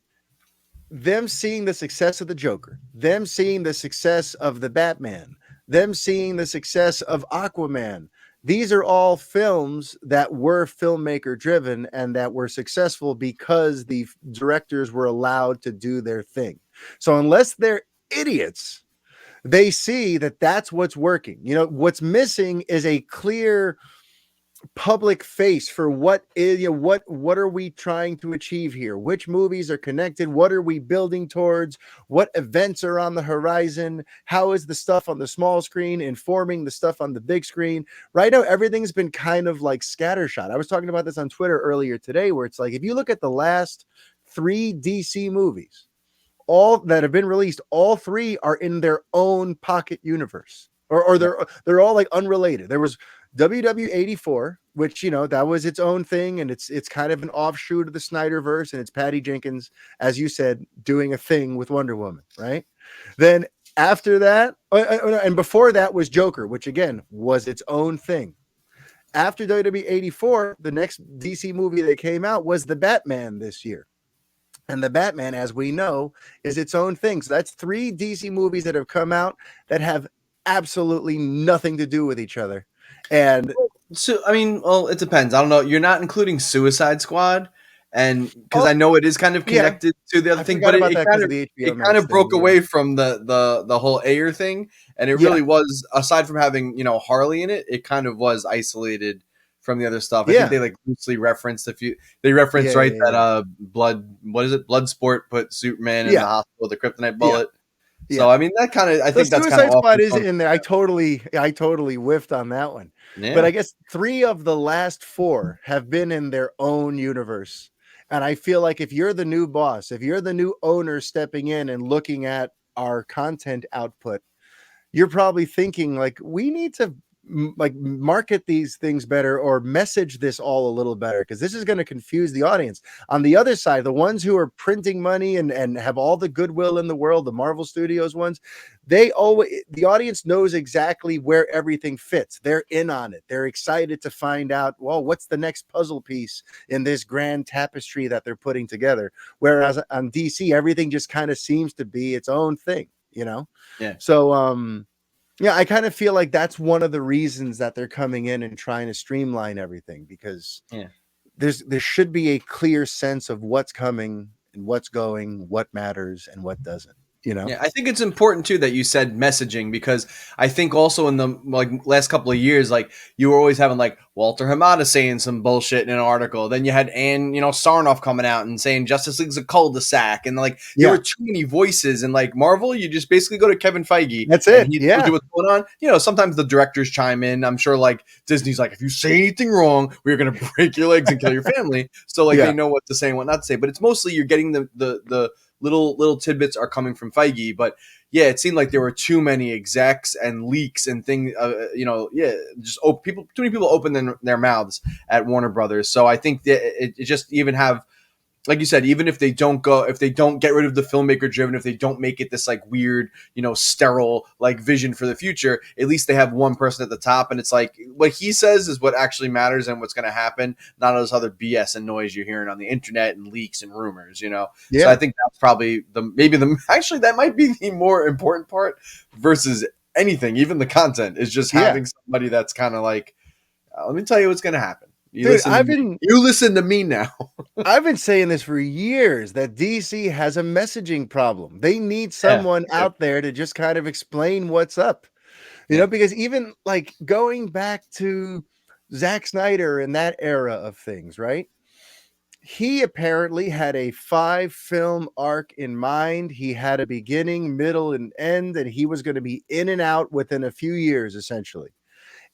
them seeing the success of the Joker, them seeing the success of the Batman, them seeing the success of Aquaman. These are all films that were filmmaker driven and that were successful because the directors were allowed to do their thing. So unless they're idiots, they see that that's what's working. What's missing is a clear public face for what is, what are we trying to achieve here, which movies are connected, what are we building towards, what events are on the horizon, how is the stuff on the small screen informing the stuff on the big screen. Right now everything's been kind of like scattershot. I was talking about this on Twitter earlier today, where it's like, if you look at the last 3 DC movies, all that have been released, all 3 are in their own pocket universe, or they're all like unrelated. There was WW84, which that was its own thing, and it's kind of an offshoot of the Snyderverse, and it's Patty Jenkins, as you said, doing a thing with Wonder Woman, right? Then after that, and before that was Joker, which again was its own thing. After WW84, the next DC movie that came out was the Batman this year. And the Batman, as we know, is its own thing. So that's 3 DC movies that have come out that have absolutely nothing to do with each other. And So I mean, well, it depends. I don't know. You're not including Suicide Squad, and because Oh, I know it is kind of yeah. connected to the other I thing, forgot but about that because of the it HBO kind Max of thing. broke Yeah. away from the whole Ayer thing, and it Yeah. really was, aside from having Harley in it, it kind of was isolated from the other stuff. I think Yeah. they like loosely referenced a few. They referenced, Yeah. right, Yeah. that Yeah. blood. What is it? Bloodsport put Superman in Yeah. the hospital with a kryptonite Yeah. bullet. So Yeah. I mean, that kind of, I The think that's kind of Suicide off Squad the is tone. in there. I totally whiffed on that one. But Yeah. I guess 3 of the last 4 have been in their own universe. And I feel like if you're the new boss, if you're the new owner stepping in and looking at our content output, you're probably thinking like we need to like market these things better or message this all a little better because this is going to confuse the audience. On the other side, the ones who are printing money and have all the goodwill in the world, the Marvel Studios ones, the audience knows exactly where everything fits. They're in on it. They're excited to find out, well, what's the next puzzle piece in this grand tapestry that they're putting together. Whereas on DC, everything just kind of seems to be its own thing. Yeah. So yeah, I kind of feel like that's one of the reasons that they're coming in and trying to streamline everything because Yeah. there should be a clear sense of what's coming and what's going, what matters and what doesn't. Yeah, I think it's important too that you said messaging, because I think also in the like last couple of years, like you were always having like Walter Hamada saying some bullshit in an article. Then you had Sarnoff coming out and saying Justice League's a cul-de-sac, and like there were Yeah, too many voices. And like Marvel, you just basically go to Kevin Feige that's and it. he tells you Yeah. what's going on. Sometimes the directors chime in. I'm sure like Disney's like, if you say anything wrong, we're gonna break your legs and kill your family. So like they Yeah. know what to say and what not to say. But it's mostly you're getting the little tidbits are coming from Feige. But yeah, it seemed like there were too many execs and leaks and things. Yeah, just people, too many people opened their mouths at Warner Brothers. So I think that it just even have, like you said, even if they don't get rid of the filmmaker driven, if they don't make it this like weird, sterile like vision for the future, at least they have one person at the top, and it's like what he says is what actually matters and what's going to happen, not all this other BS and noise you're hearing on the internet and leaks and rumors. So I Yeah. think that's probably actually that might be the more important part versus anything, even the content is just Yeah. having somebody that's kind of like, let me tell you what's going to happen. You Dude, listen to me. You listen to me now. I've been saying this for years that DC has a messaging problem. They need Yeah. someone out there to just kind of explain what's up. Yeah. Because even like going back to Zack Snyder and that era of things, right? He apparently had a 5-film arc in mind. He had a beginning, middle, and end, and he was going to be in and out within a few years, essentially.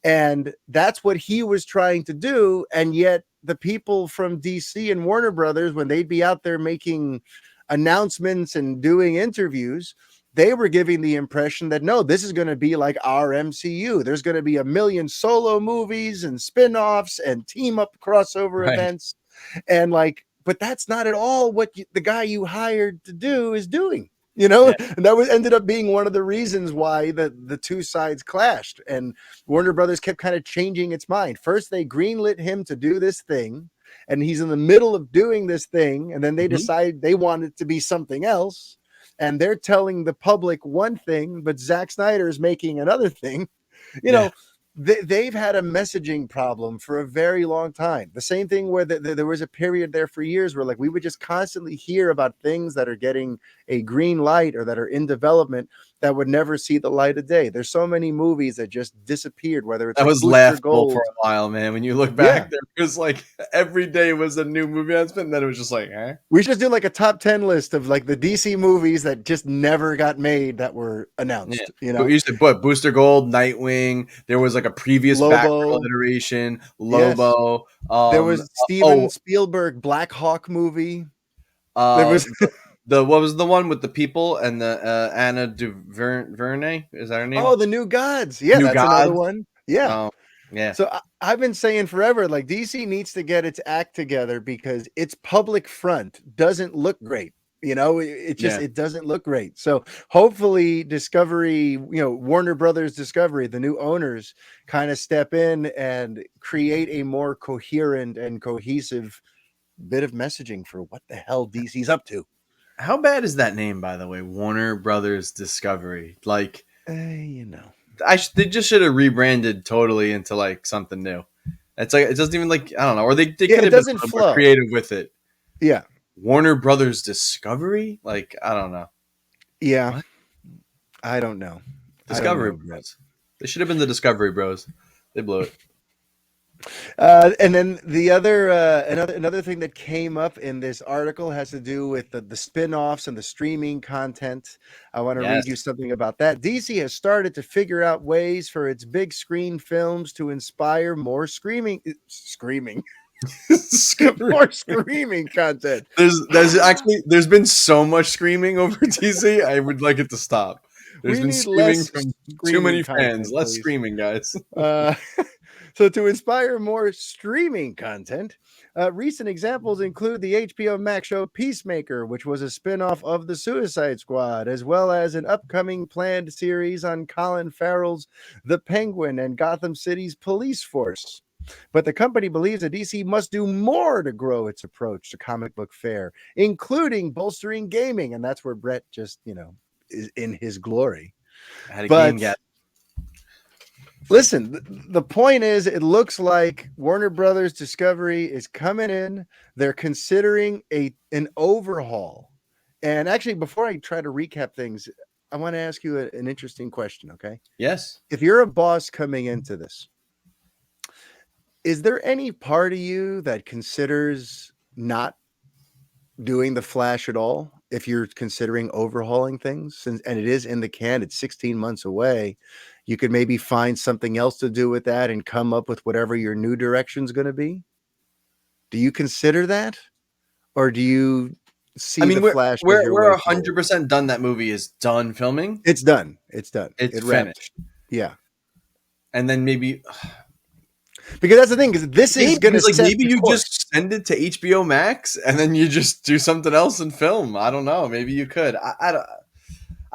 And that's what he was trying to do. And yet, the people from DC and Warner Brothers, when they'd be out there making announcements and doing interviews, they were giving the impression that no, this is going to be like our MCU. There's going to be a million solo movies and spin offs and team up crossover Right. events. And like, but that's not at all what the guy you hired to do is doing. Yeah. And that was ended up being one of the reasons why the two sides clashed. And Warner Brothers kept kind of changing its mind. First, they greenlit him to do this thing, and he's in the middle of doing this thing, and then they Mhm. decide they want it to be something else. And they're telling the public one thing, but Zack Snyder is making another thing. You Yeah. know, they've had a messaging problem for a very long time. The same thing where there was a period there for years where like we would just constantly hear about things that are getting a green light or that are in development that would never see the light of day. There's so many movies that just disappeared, whether it's That like was Booster laughable for Gold. a while, man. When you look Yeah. back, there was like every day was a new movie announcement, and then it was just like, eh? We should do like a top 10 list of like the DC movies that just never got made that were Yeah. announced. But you used to put Booster Gold, Nightwing. There was like a previous Batgirl Lobo. iteration, Yes. Lobo. There was Steven Oh, Spielberg Black Hawk movie. There uh, was the what was the one with the people and the Anna Duvernay? Is that her name? Oh, the New Gods. Yeah, New that's another Gods. one. Yeah. Oh, yeah, So I've been saying forever, like DC needs to get its act together because its public front doesn't look great. It just yeah. it doesn't look great. So hopefully Discovery, Warner Brothers Discovery, the new owners kind of step in and create a more coherent and cohesive bit of messaging for what the hell DC's up to. How bad is that name, by the way? Warner Brothers Discovery. Like, You know. they just should have rebranded totally into like something new. It's like it doesn't even like I don't know, or they Yeah, could it have been doesn't a little more flow. creative with it. Yeah. Warner Brothers Discovery, like I don't know Yeah. what I don't know. I don't Discovery know, Brett. Bros. They should have been the Discovery Bros. They blew it. And then the other another thing that came up in this article has to do with the spin-offs and the streaming content. I want to read you Yes, something about that. DC has started to figure out ways for its big screen films to inspire more screaming Discovery. more screaming content. There's been so much screaming over DC. I would like it to stop. There's We been need screaming less from too screaming many fans. content, Less please. screaming, guys. Uh, so, to inspire more streaming content, recent examples include the HBO Max show Peacemaker, which was a spin-off of The Suicide Squad, as well as an upcoming planned series on Colin Farrell's The Penguin and Gotham City's police force. But the company believes that DC must do more to grow its approach to comic book fare, including bolstering gaming, and that's where Brett just, is in his glory. I had a game But get. listen, the point is, it looks like Warner Brothers Discovery is coming in. They're considering an overhaul. And actually, before I try to recap things, I want to ask you an interesting question, okay? Yes. If you're a boss coming into this, is there any part of you that considers not doing the Flash at all if you're considering overhauling things? And it is in the can, it's 16 months away. You could maybe find something else to do with that and come up with whatever your new direction is going to be. Do you consider that? Or do you I see mean, the Flash as your we're way 100% done. That movie is done filming. It's done. It's done. It's It wrapped. finished. Yeah. And then maybe Because that's the thing, because this is going to set maybe the you course. just send it to HBO Max and then you just do something else and film. I don't know. Maybe you could. I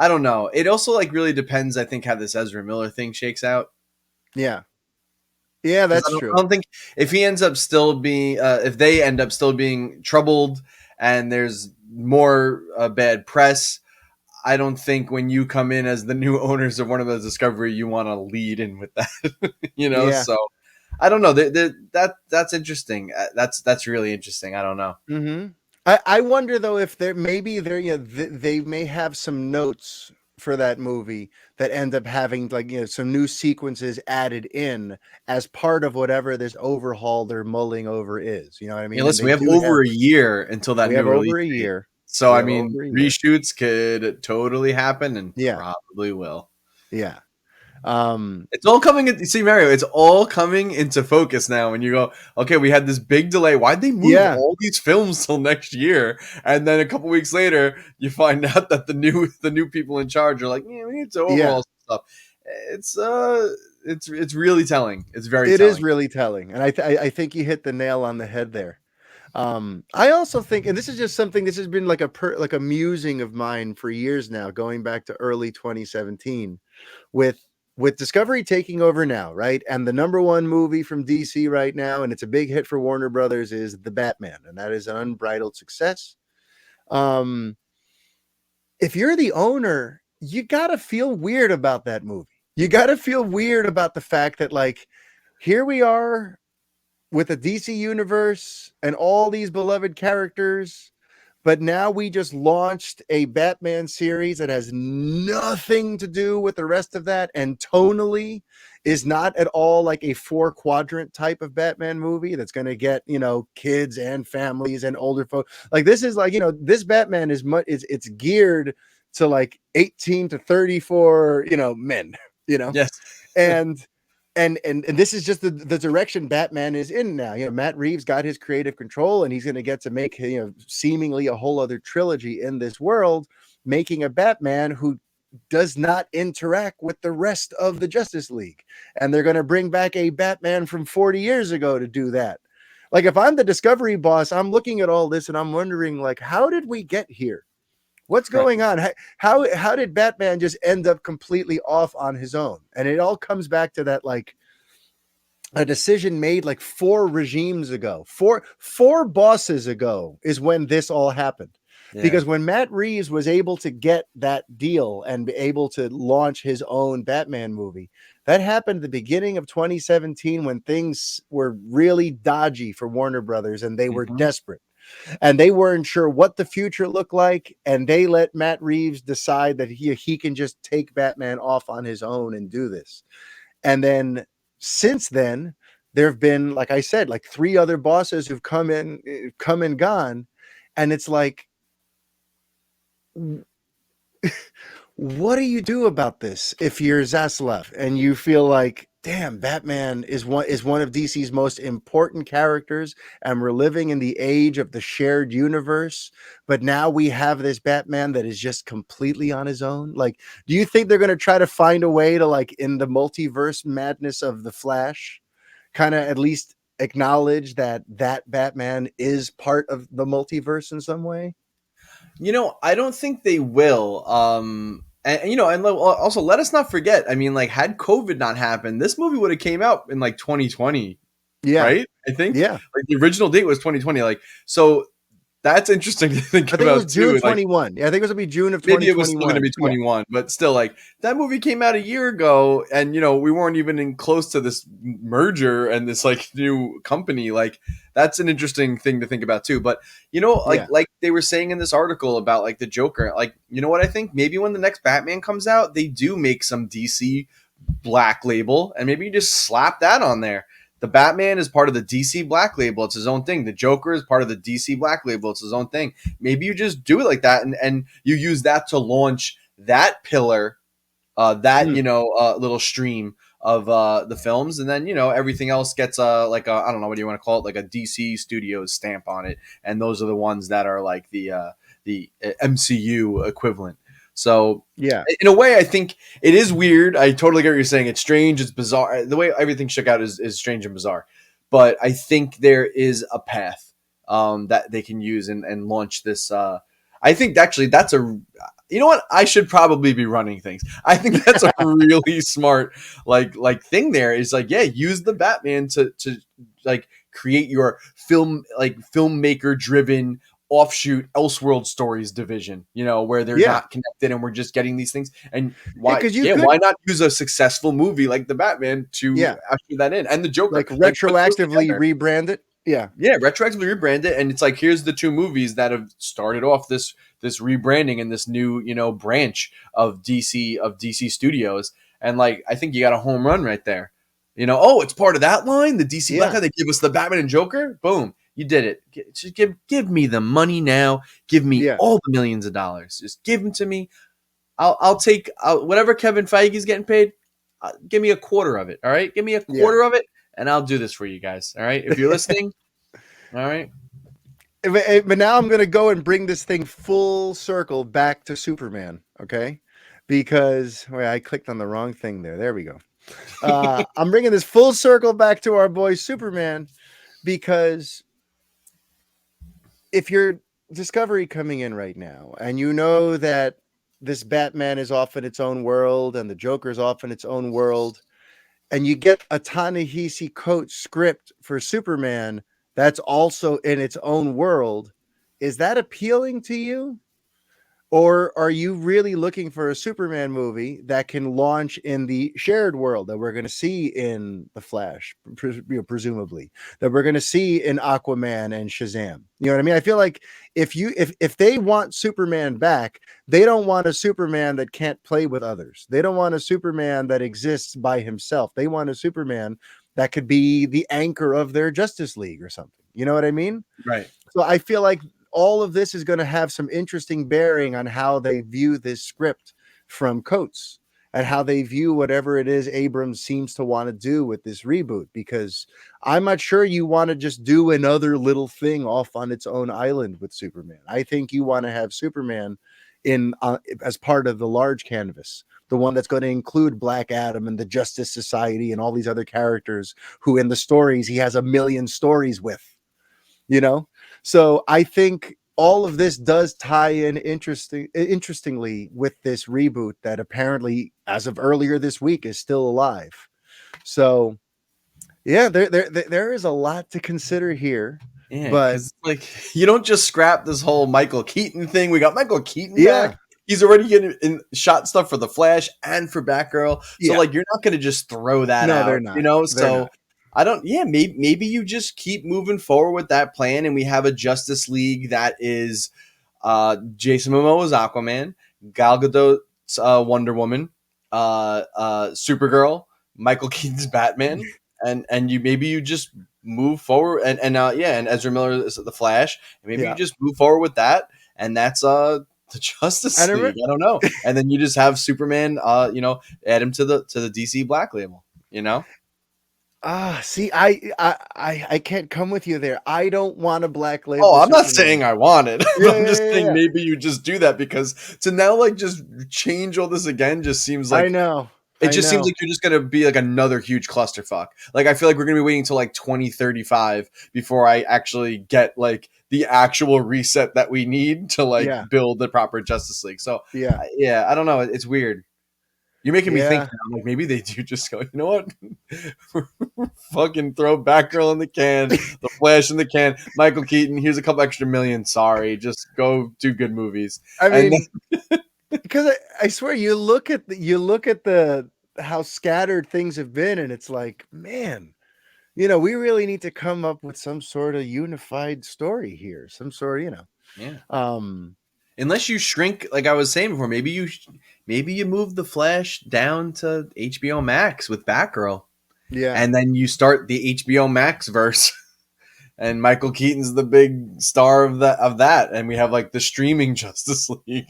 don't know. It also like really depends. I think how this Ezra Miller thing shakes out. Yeah. Yeah, that's I true. don't think if he ends up still being, if they end up still being troubled and there's more bad press, I don't think when you come in as the new owners of Warner Bros. Discovery, you want to lead in with that, Yeah. So I don't know. That's interesting. That's really interesting. I don't know. Mm-hmm. I wonder though if they may have some notes for that movie that end up having some new sequences added in as part of whatever this overhaul they're mulling over is. You know what I Yeah, mean? And listen, they we have do have over a year until that we new have release over a date. year. So We I have mean, over a year. reshoots could totally happen and Yeah. probably will. Yeah. It's all coming. See, Mario, it's all coming into focus now. When you go, okay, we had this big delay. Why'd they move Yeah. all these films till next year? And then a couple weeks later, you find out that the new people in charge are like, yeah, we need to overhaul some stuff. It's really telling. It's very It is telling. really telling, and I think you hit the nail on the head there. I also think, and this is just something, this has been like a musing of mine for years now, going back to early 2017, with Discovery taking over now, right? And the number one movie from DC right now, and it's a big hit for Warner Brothers, is The Batman, and that is an unbridled success. If you're the owner, you gotta feel weird about that movie. You gotta feel weird about the fact that, like, here we are with a DC universe and all these beloved characters, but now we just launched a Batman series that has nothing to do with the rest of that, and tonally is not at all like a 4-quadrant type of Batman movie that's going to get, kids and families and older folks. Like, this is like, this Batman is it's geared to like 18 to 34, men, Yes. and this is just the direction Batman is in now. Matt Reeves got his creative control, and he's going to get to make seemingly a whole other trilogy in this world, making a Batman who does not interact with the rest of the Justice League. And they're going to bring back a Batman from 40 years ago to do that. Like, if I'm the Discovery boss, I'm looking at all this and I'm wondering, like, how did we get here? What's going on? How did Batman just end up completely off on his own? And it all comes back to that, like, a decision made like 4 regimes ago, four bosses ago is when this all happened. Yeah. Because when Matt Reeves was able to get that deal and be able to launch his own Batman movie, That happened at the beginning of 2017 when things were really dodgy for Warner Brothers and they were Mhm. desperate and they weren't sure what the future looked like. And they let Matt Reeves decide that he can just take Batman off on his own and do this. And then since then, there have been, like I said, like 3 other bosses who've come and gone. And it's like, what do you do about this if you're Zaslav and you feel like, damn, Batman is one of DC's most important characters, and we're living in the age of the shared universe, but now we have this Batman that is just completely on his own? Like, do you think they're going to try to find a way to, like, in the multiverse madness of the Flash, kind of at least acknowledge that that Batman is part of the multiverse in some way? I don't think they will. And also let us not forget. I mean, like, had COVID not happened, this movie would have came out in like 2020, Yeah. right? I think Yeah. like the original date was 2020. Like, so that's interesting to think I think it was about June too. Like, 21. Yeah, I think it was going to be June of maybe it was still going to 2021. be Yeah. 21, but still, like, that movie came out a year ago, and we weren't even in close to this merger and this like new company. Like, that's an interesting thing to think about too. But like Yeah. they were saying in this article about like the Joker, like, what I think, maybe when the next Batman comes out, they do make some DC Black Label, and maybe you just slap that on there. The Batman is part of the DC Black Label. It's his own thing. The Joker is part of the DC Black Label. It's his own thing. Maybe you just do it like that, and you use that to launch that pillar, that Mm. little stream of the films, and then everything else gets like a, I don't know, what do you want to call it, like a DC Studios stamp on it, and those are the ones that are like the MCU equivalent. So Yeah. in a way, I think it is weird. I totally get what you're saying. It's strange. It's bizarre. The way everything shook out is strange and bizarre. But I think there is a path that they can use and launch this. I think actually that's a. You know what? I should probably be running things. I think that's a really smart like thing. There is like, yeah, use the Batman to like create your filmmaker driven offshoot Elseworld Stories division, where they're Yeah. not connected and we're just getting these things. And Yeah, why, because you yeah, could, why not use a successful movie like the Batman to yeah, usher that in, and the Joker, like like, put those retroactively together. rebrand it. Yeah. Yeah, retroactively rebrand it, and it's like, here's the two movies that have started off this rebranding and this new branch of DC Studios, and like, I think you got a home run right there. Oh, it's part of that line, the DC Black Yeah. line. They give us the Batman and Joker. Boom, you did it. Just give me the money now. Give me Yeah. all the millions of dollars. Just give them to me. I'll take whatever Kevin Feige's getting paid. Give me a quarter of it. All right, give me a Yeah. quarter of it, and I'll do this for you guys. All right, if you're listening. All right. But now I'm going to go and bring this thing full circle back to Superman. Okay. Because wait, I clicked on the wrong thing there. There we go. I'm bringing this full circle back to our boy Superman, because if you're Discovery coming in right now and you know that this Batman is off in its own world and the Joker's off in its own world, and you get a Ta-Nehisi Coates script for Superman that's also in its own world, is that appealing to you? Or are you really looking for a Superman movie that can launch in the shared world that we're going to see in The Flash, presumably, that we're going to see in Aquaman and Shazam? You know what I mean? I feel like if they want Superman back, they don't want a Superman that can't play with others. They don't want a Superman that exists by himself. They want a Superman that could be the anchor of their Justice League or something. You know what I mean? Right. So I feel like all of this is going to have some interesting bearing on how they view this script from Coates and how they view whatever it is Abrams seems to want to do with this reboot, because I'm not sure you want to just do another little thing off on its own island with Superman. I think you want to have Superman in as part of the large canvas, the one that's going to include Black Adam and the Justice Society and all these other characters who in the stories he has a million stories with, you know? So I think all of this does tie in interestingly with this reboot that apparently, as of earlier this week, is still alive. So yeah, there is a lot to consider here. Yeah, But because like, you don't just scrap this whole Michael Keaton thing. We got Michael Keaton yeah, back. he's already getting in shot stuff for the Flash and for Batgirl. So Yeah. like you're not gonna just throw that No, they're out, you not. know? They're So not. I don't maybe you just keep moving forward with that plan and we have a Justice League that is Jason Momoa's Aquaman, Gal Gadot's Wonder Woman, Supergirl, Michael Keaton's Batman, and you maybe you just move forward and Ezra Miller is the Flash, and maybe you Yeah. just move forward with that, and that's the Justice And League. I don't know, and then you just have Superman, add him to the DC Black Label, you know. See, I can't come with you there. I don't want a black Oh, label I'm not saying Superman. I want it. Yeah, I'm just yeah, yeah, saying yeah. maybe you just do that because to now like just change all this again just seems I like know. it I just seems know. like you're just gonna be like another huge clusterfuck. Like I feel like we're gonna be waiting until like 2035 before I actually get like the actual reset that we need to like Yeah. build the proper Justice League. So Yeah. yeah, I don't know. It's weird. You're making me think Yeah. now. Like maybe they do just go. You know what? Fucking throw Batgirl in the can, the Flash in the can. Michael Keaton. Here's a couple extra million. Sorry, just go do good movies. I And mean, because I swear you look at the how scattered things have been, and it's like, man, we really need to come up with some sort of unified story here. Some sort, yeah, um, unless you shrink, like I was saying before, maybe you move the Flash down to HBO Max with Batgirl, yeah. and then you start the HBO Max verse. And Michael Keaton's the big star of that, and we have like the streaming Justice League,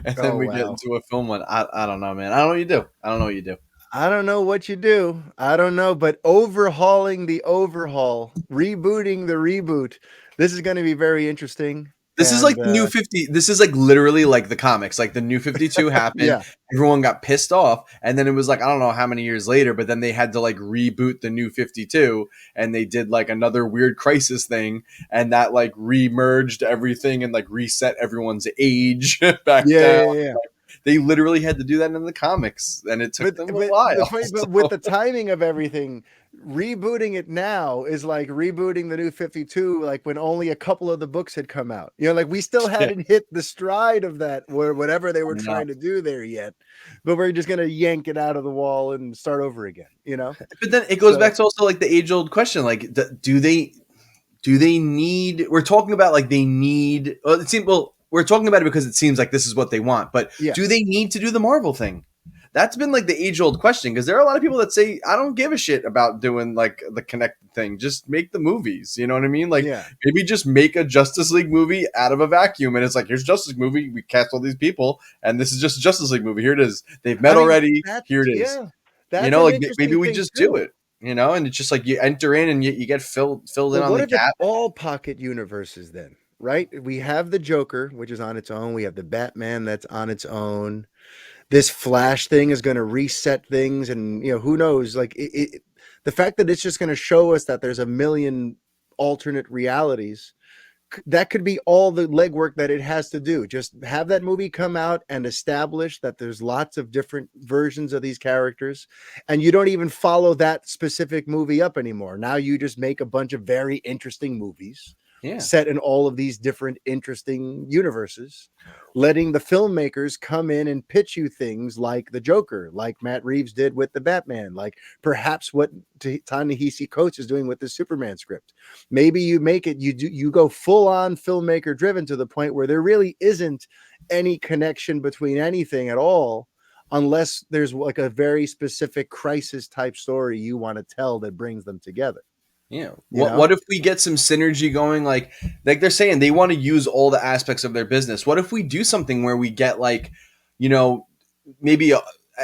and then Oh we get wow. into a film one. I don't know, man. I don't know what you do. I don't know what you do. I don't know what you do. I don't know, but overhauling the overhaul, rebooting the reboot. This is going to be very interesting. This is like And the new 50. This is like literally like the comics. Like the new 52 happened. yeah, Everyone got pissed off. And then it was like, I don't know how many years later, but then they had to like reboot the new 52 and they did like another weird crisis thing. And that like re-merged everything and like reset everyone's age back yeah, down. yeah, yeah. They literally had to do that in the comics and it took them a But the while. funny, but with So, the timing of everything, rebooting it now is like rebooting the new 52, like when only a couple of the books had come out. Like we still yeah, hadn't hit the stride of that where whatever they were I know. trying to do there yet. But we're just gonna yank it out of the wall and start over again. But then it goes So back to also like the age old question like, do they need we're talking about like they need well it seems well we're talking about it because it seems like this is what they want, but yeah, do they need to do the Marvel thing? That's been like the age old question because there are a lot of people that say I don't give a shit about doing like the connected thing, just make the movies, you know what I mean? Like yeah. maybe just make a Justice League movie out of a vacuum and it's like here's Justice League movie, we cast all these people and this is just a Justice League movie, here it is, they've met I mean, already, that's here it is, yeah, that's an like maybe interesting we thing just do too. it, and it's just like you enter in and you get filled in Well, on what the if it's gap. all pocket universes then? Right? We have the Joker, which is on its own. We have the Batman that's on its own. This Flash thing is going to reset things, and who knows? Like the fact that it's just going to show us that there's a million alternate realities, that could be all the legwork that it has to do. Just have that movie come out and establish that there's lots of different versions of these characters, and you don't even follow that specific movie up anymore. Now you just make a bunch of very interesting movies Yeah. set in all of these different interesting universes, letting the filmmakers come in and pitch you things like the Joker, like Matt Reeves did with the Batman, like perhaps what Ta-Nehisi Coates is doing with the Superman script. Maybe you make it, you go full on filmmaker driven to the point where there really isn't any connection between anything at all, unless there's like a very specific crisis type story you want to tell that brings them together. Yeah. You What know? if we get some synergy going? Like they're saying they want to use all the aspects of their business. What if we do something where we get like, you know, maybe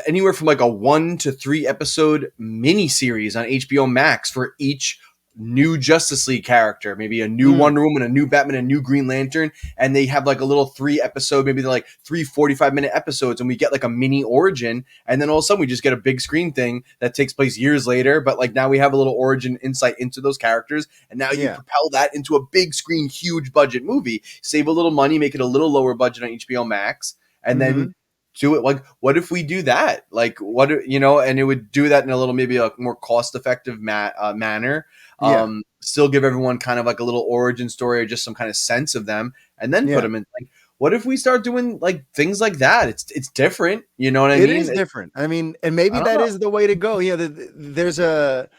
anywhere from like a 1 to 3 episode mini series on HBO Max for each new Justice League character, maybe a new Wonder Woman, a new Batman, a new Green Lantern, and they have like a little 3 episode, maybe they're like 3 45-minute episodes, and we get like a mini origin, and then all of a sudden we just get a big screen thing that takes place years later, but like now we have a little origin insight into those characters, and now you Yeah. propel that into a big screen, huge budget movie, save a little money, make it a little lower budget on HBO Max, and then do it. Like what if we do that, like what and it would do that in a little maybe a more cost effective manner, Yeah. still give everyone kind of like a little origin story or just some kind of sense of them, and then put Yeah. them in like what if we start doing like things like that? It's different, you know what I It mean? is different. I mean, and I maybe don't that know. is the way to go. There's a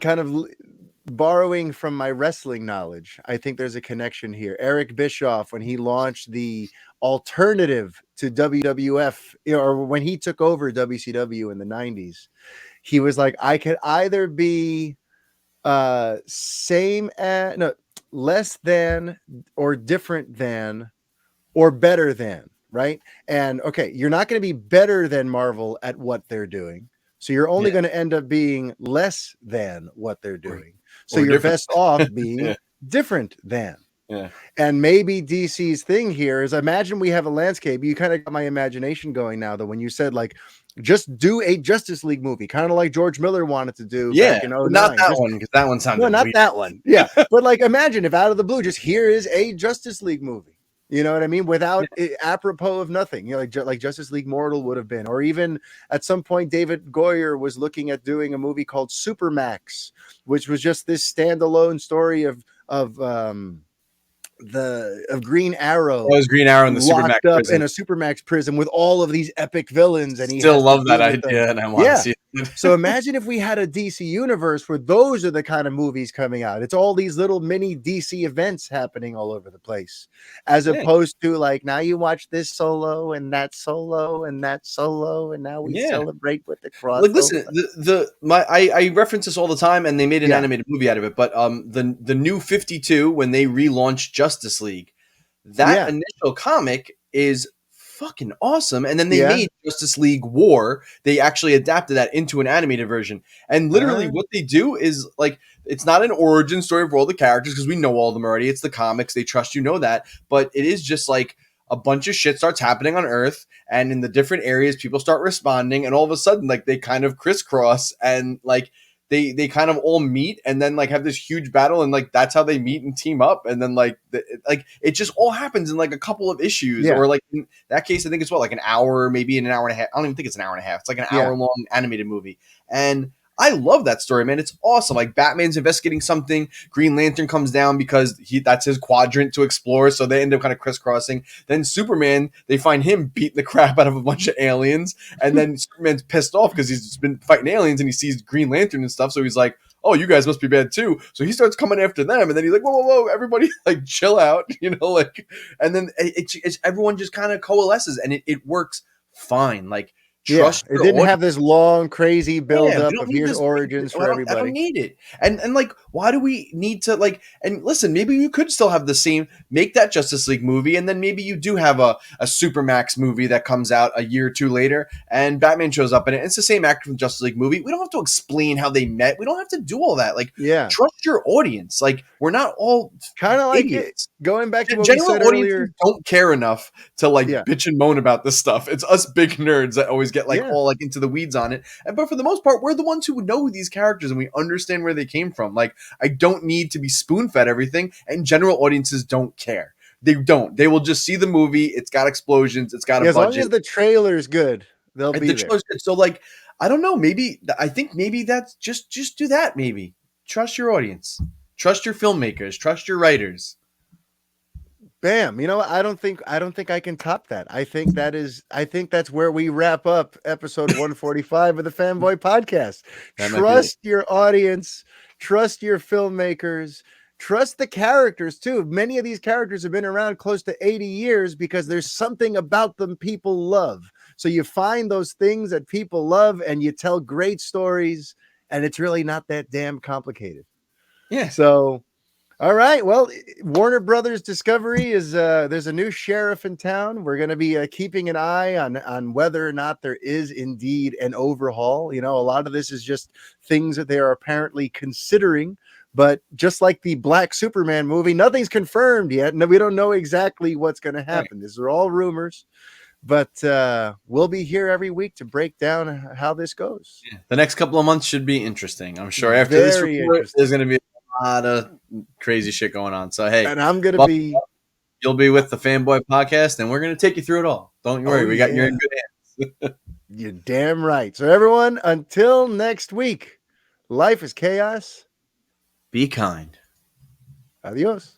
kind of borrowing from my wrestling knowledge. I think there's a connection here. Eric Bischoff, when he launched the alternative to WWF, or when he took over WCW in the 90s, he was like, I could either be same as no less than or different than or better than, right? And okay, you're not going to be better than Marvel at what they're doing. So you're only Yeah. going to end up being less than what they're Or, doing. So or you're different. best off Yeah. being different than. Yeah. And maybe DC's thing here is, imagine we have a landscape. You kind of got my imagination going now, though, when you said, like, just do a Justice League movie, kind of like George Miller wanted to do Yeah. back in But not '09. that Just one, because that one no, sounded not weird. that one. Yeah. But like, imagine if out of the blue, just here is a Justice League movie. You know what I mean? Without apropos of nothing, like Justice League Mortal would have been, or even at some point, David Goyer was looking at doing a movie called Supermax, which was just this standalone story of Green That Arrow was Green Arrow in the Supermax locked up prison. in a Supermax prison with all of these epic villains, and he Still has to love that deal with them. idea, and I want to Yeah. see it. So imagine if we had a DC universe where those are the kind of movies coming out. It's all these little mini DC events happening all over the place, as Yeah. opposed to like, now you watch this solo and that solo and that solo, and now we Yeah. celebrate with the crossover. Like, listen, I reference this all the time, and they made an animated movie out of it. But the new 52, when they relaunched Justice League, that initial comic is fucking awesome. And then they made Justice League War. They actually adapted that into an animated version. And literally, what they do is, like, it's not an origin story for all the characters, because we know all of them already. It's the comics. They trust you know that. But it is just like a bunch of shit starts happening on Earth, and in the different areas, people start responding, and all of a sudden, like, they kind of crisscross, and like they kind of all meet, and then like have this huge battle, and like that's how they meet and team up, and then like it just all happens in like a couple of issues, or like in that case, I think it's like an hour, maybe an hour and a half. I don't even think it's an hour and a half. It's like an hour long animated movie, and I love that story, man. It's awesome. Like, Batman's investigating something. Green Lantern comes down because that's his quadrant to explore. So they end up kind of crisscrossing. Then Superman, they find him beating the crap out of a bunch of aliens. And then Superman's pissed off because he's been fighting aliens and he sees Green Lantern and stuff. So he's like, oh, you guys must be bad too. So he starts coming after them. And then he's like, whoa, everybody, like, chill out, like, and then it's everyone just kind of coalesces, and it works fine. Like, trust it didn't have this long, crazy build up of here's origins for everybody. I don't need it. And like, why do we need to, like, and listen, maybe you could still have the same, make that Justice League movie, and then maybe you do have a Supermax movie that comes out a year or two later, and Batman shows up in it. It's the same actor from the Justice League movie. We don't have to explain how they met. We don't have to do all that. Like, trust your audience. Like, we're not all kind of like idiots. Going back to what general we said audiences earlier, don't care enough to like bitch and moan about this stuff. It's us big nerds that always get like all like into the weeds on it. But for the most part, we're the ones who know these characters and we understand where they came from. Like, I don't need to be spoon fed everything, and general audiences don't care. They don't. They will just see the movie. It's got explosions. It's got a as budget. long as the trailer's good, they'll be there. So like, I don't know. I think maybe that's just do that. Maybe trust your audience. Trust your filmmakers. Trust your writers. Bam. You know what? I don't think I can top that. I think that's where we wrap up episode 145 of the Fanboy Podcast. Trust your audience, trust your filmmakers, trust the characters too. Many of these characters have been around close to 80 years because there's something about them people love. So you find those things that people love and you tell great stories, and it's really not that damn complicated. Yeah. So all right. Well, Warner Brothers Discovery is there's a new sheriff in town. We're going to be keeping an eye on whether or not there is indeed an overhaul. A lot of this is just things that they are apparently considering. But just like the Black Superman movie, nothing's confirmed yet. No, we don't know exactly what's going to happen. These are all rumors. But we'll be here every week to break down how this goes. Yeah. The next couple of months should be interesting. I'm sure after this report, there's going to be a lot of crazy shit going on. So, hey, and I'm going to be... You'll be with the Fanboy Podcast, and we're going to take you through it all. Don't you worry. You're in good hands. You're damn right. So, everyone, until next week, life is chaos. Be kind. Adios.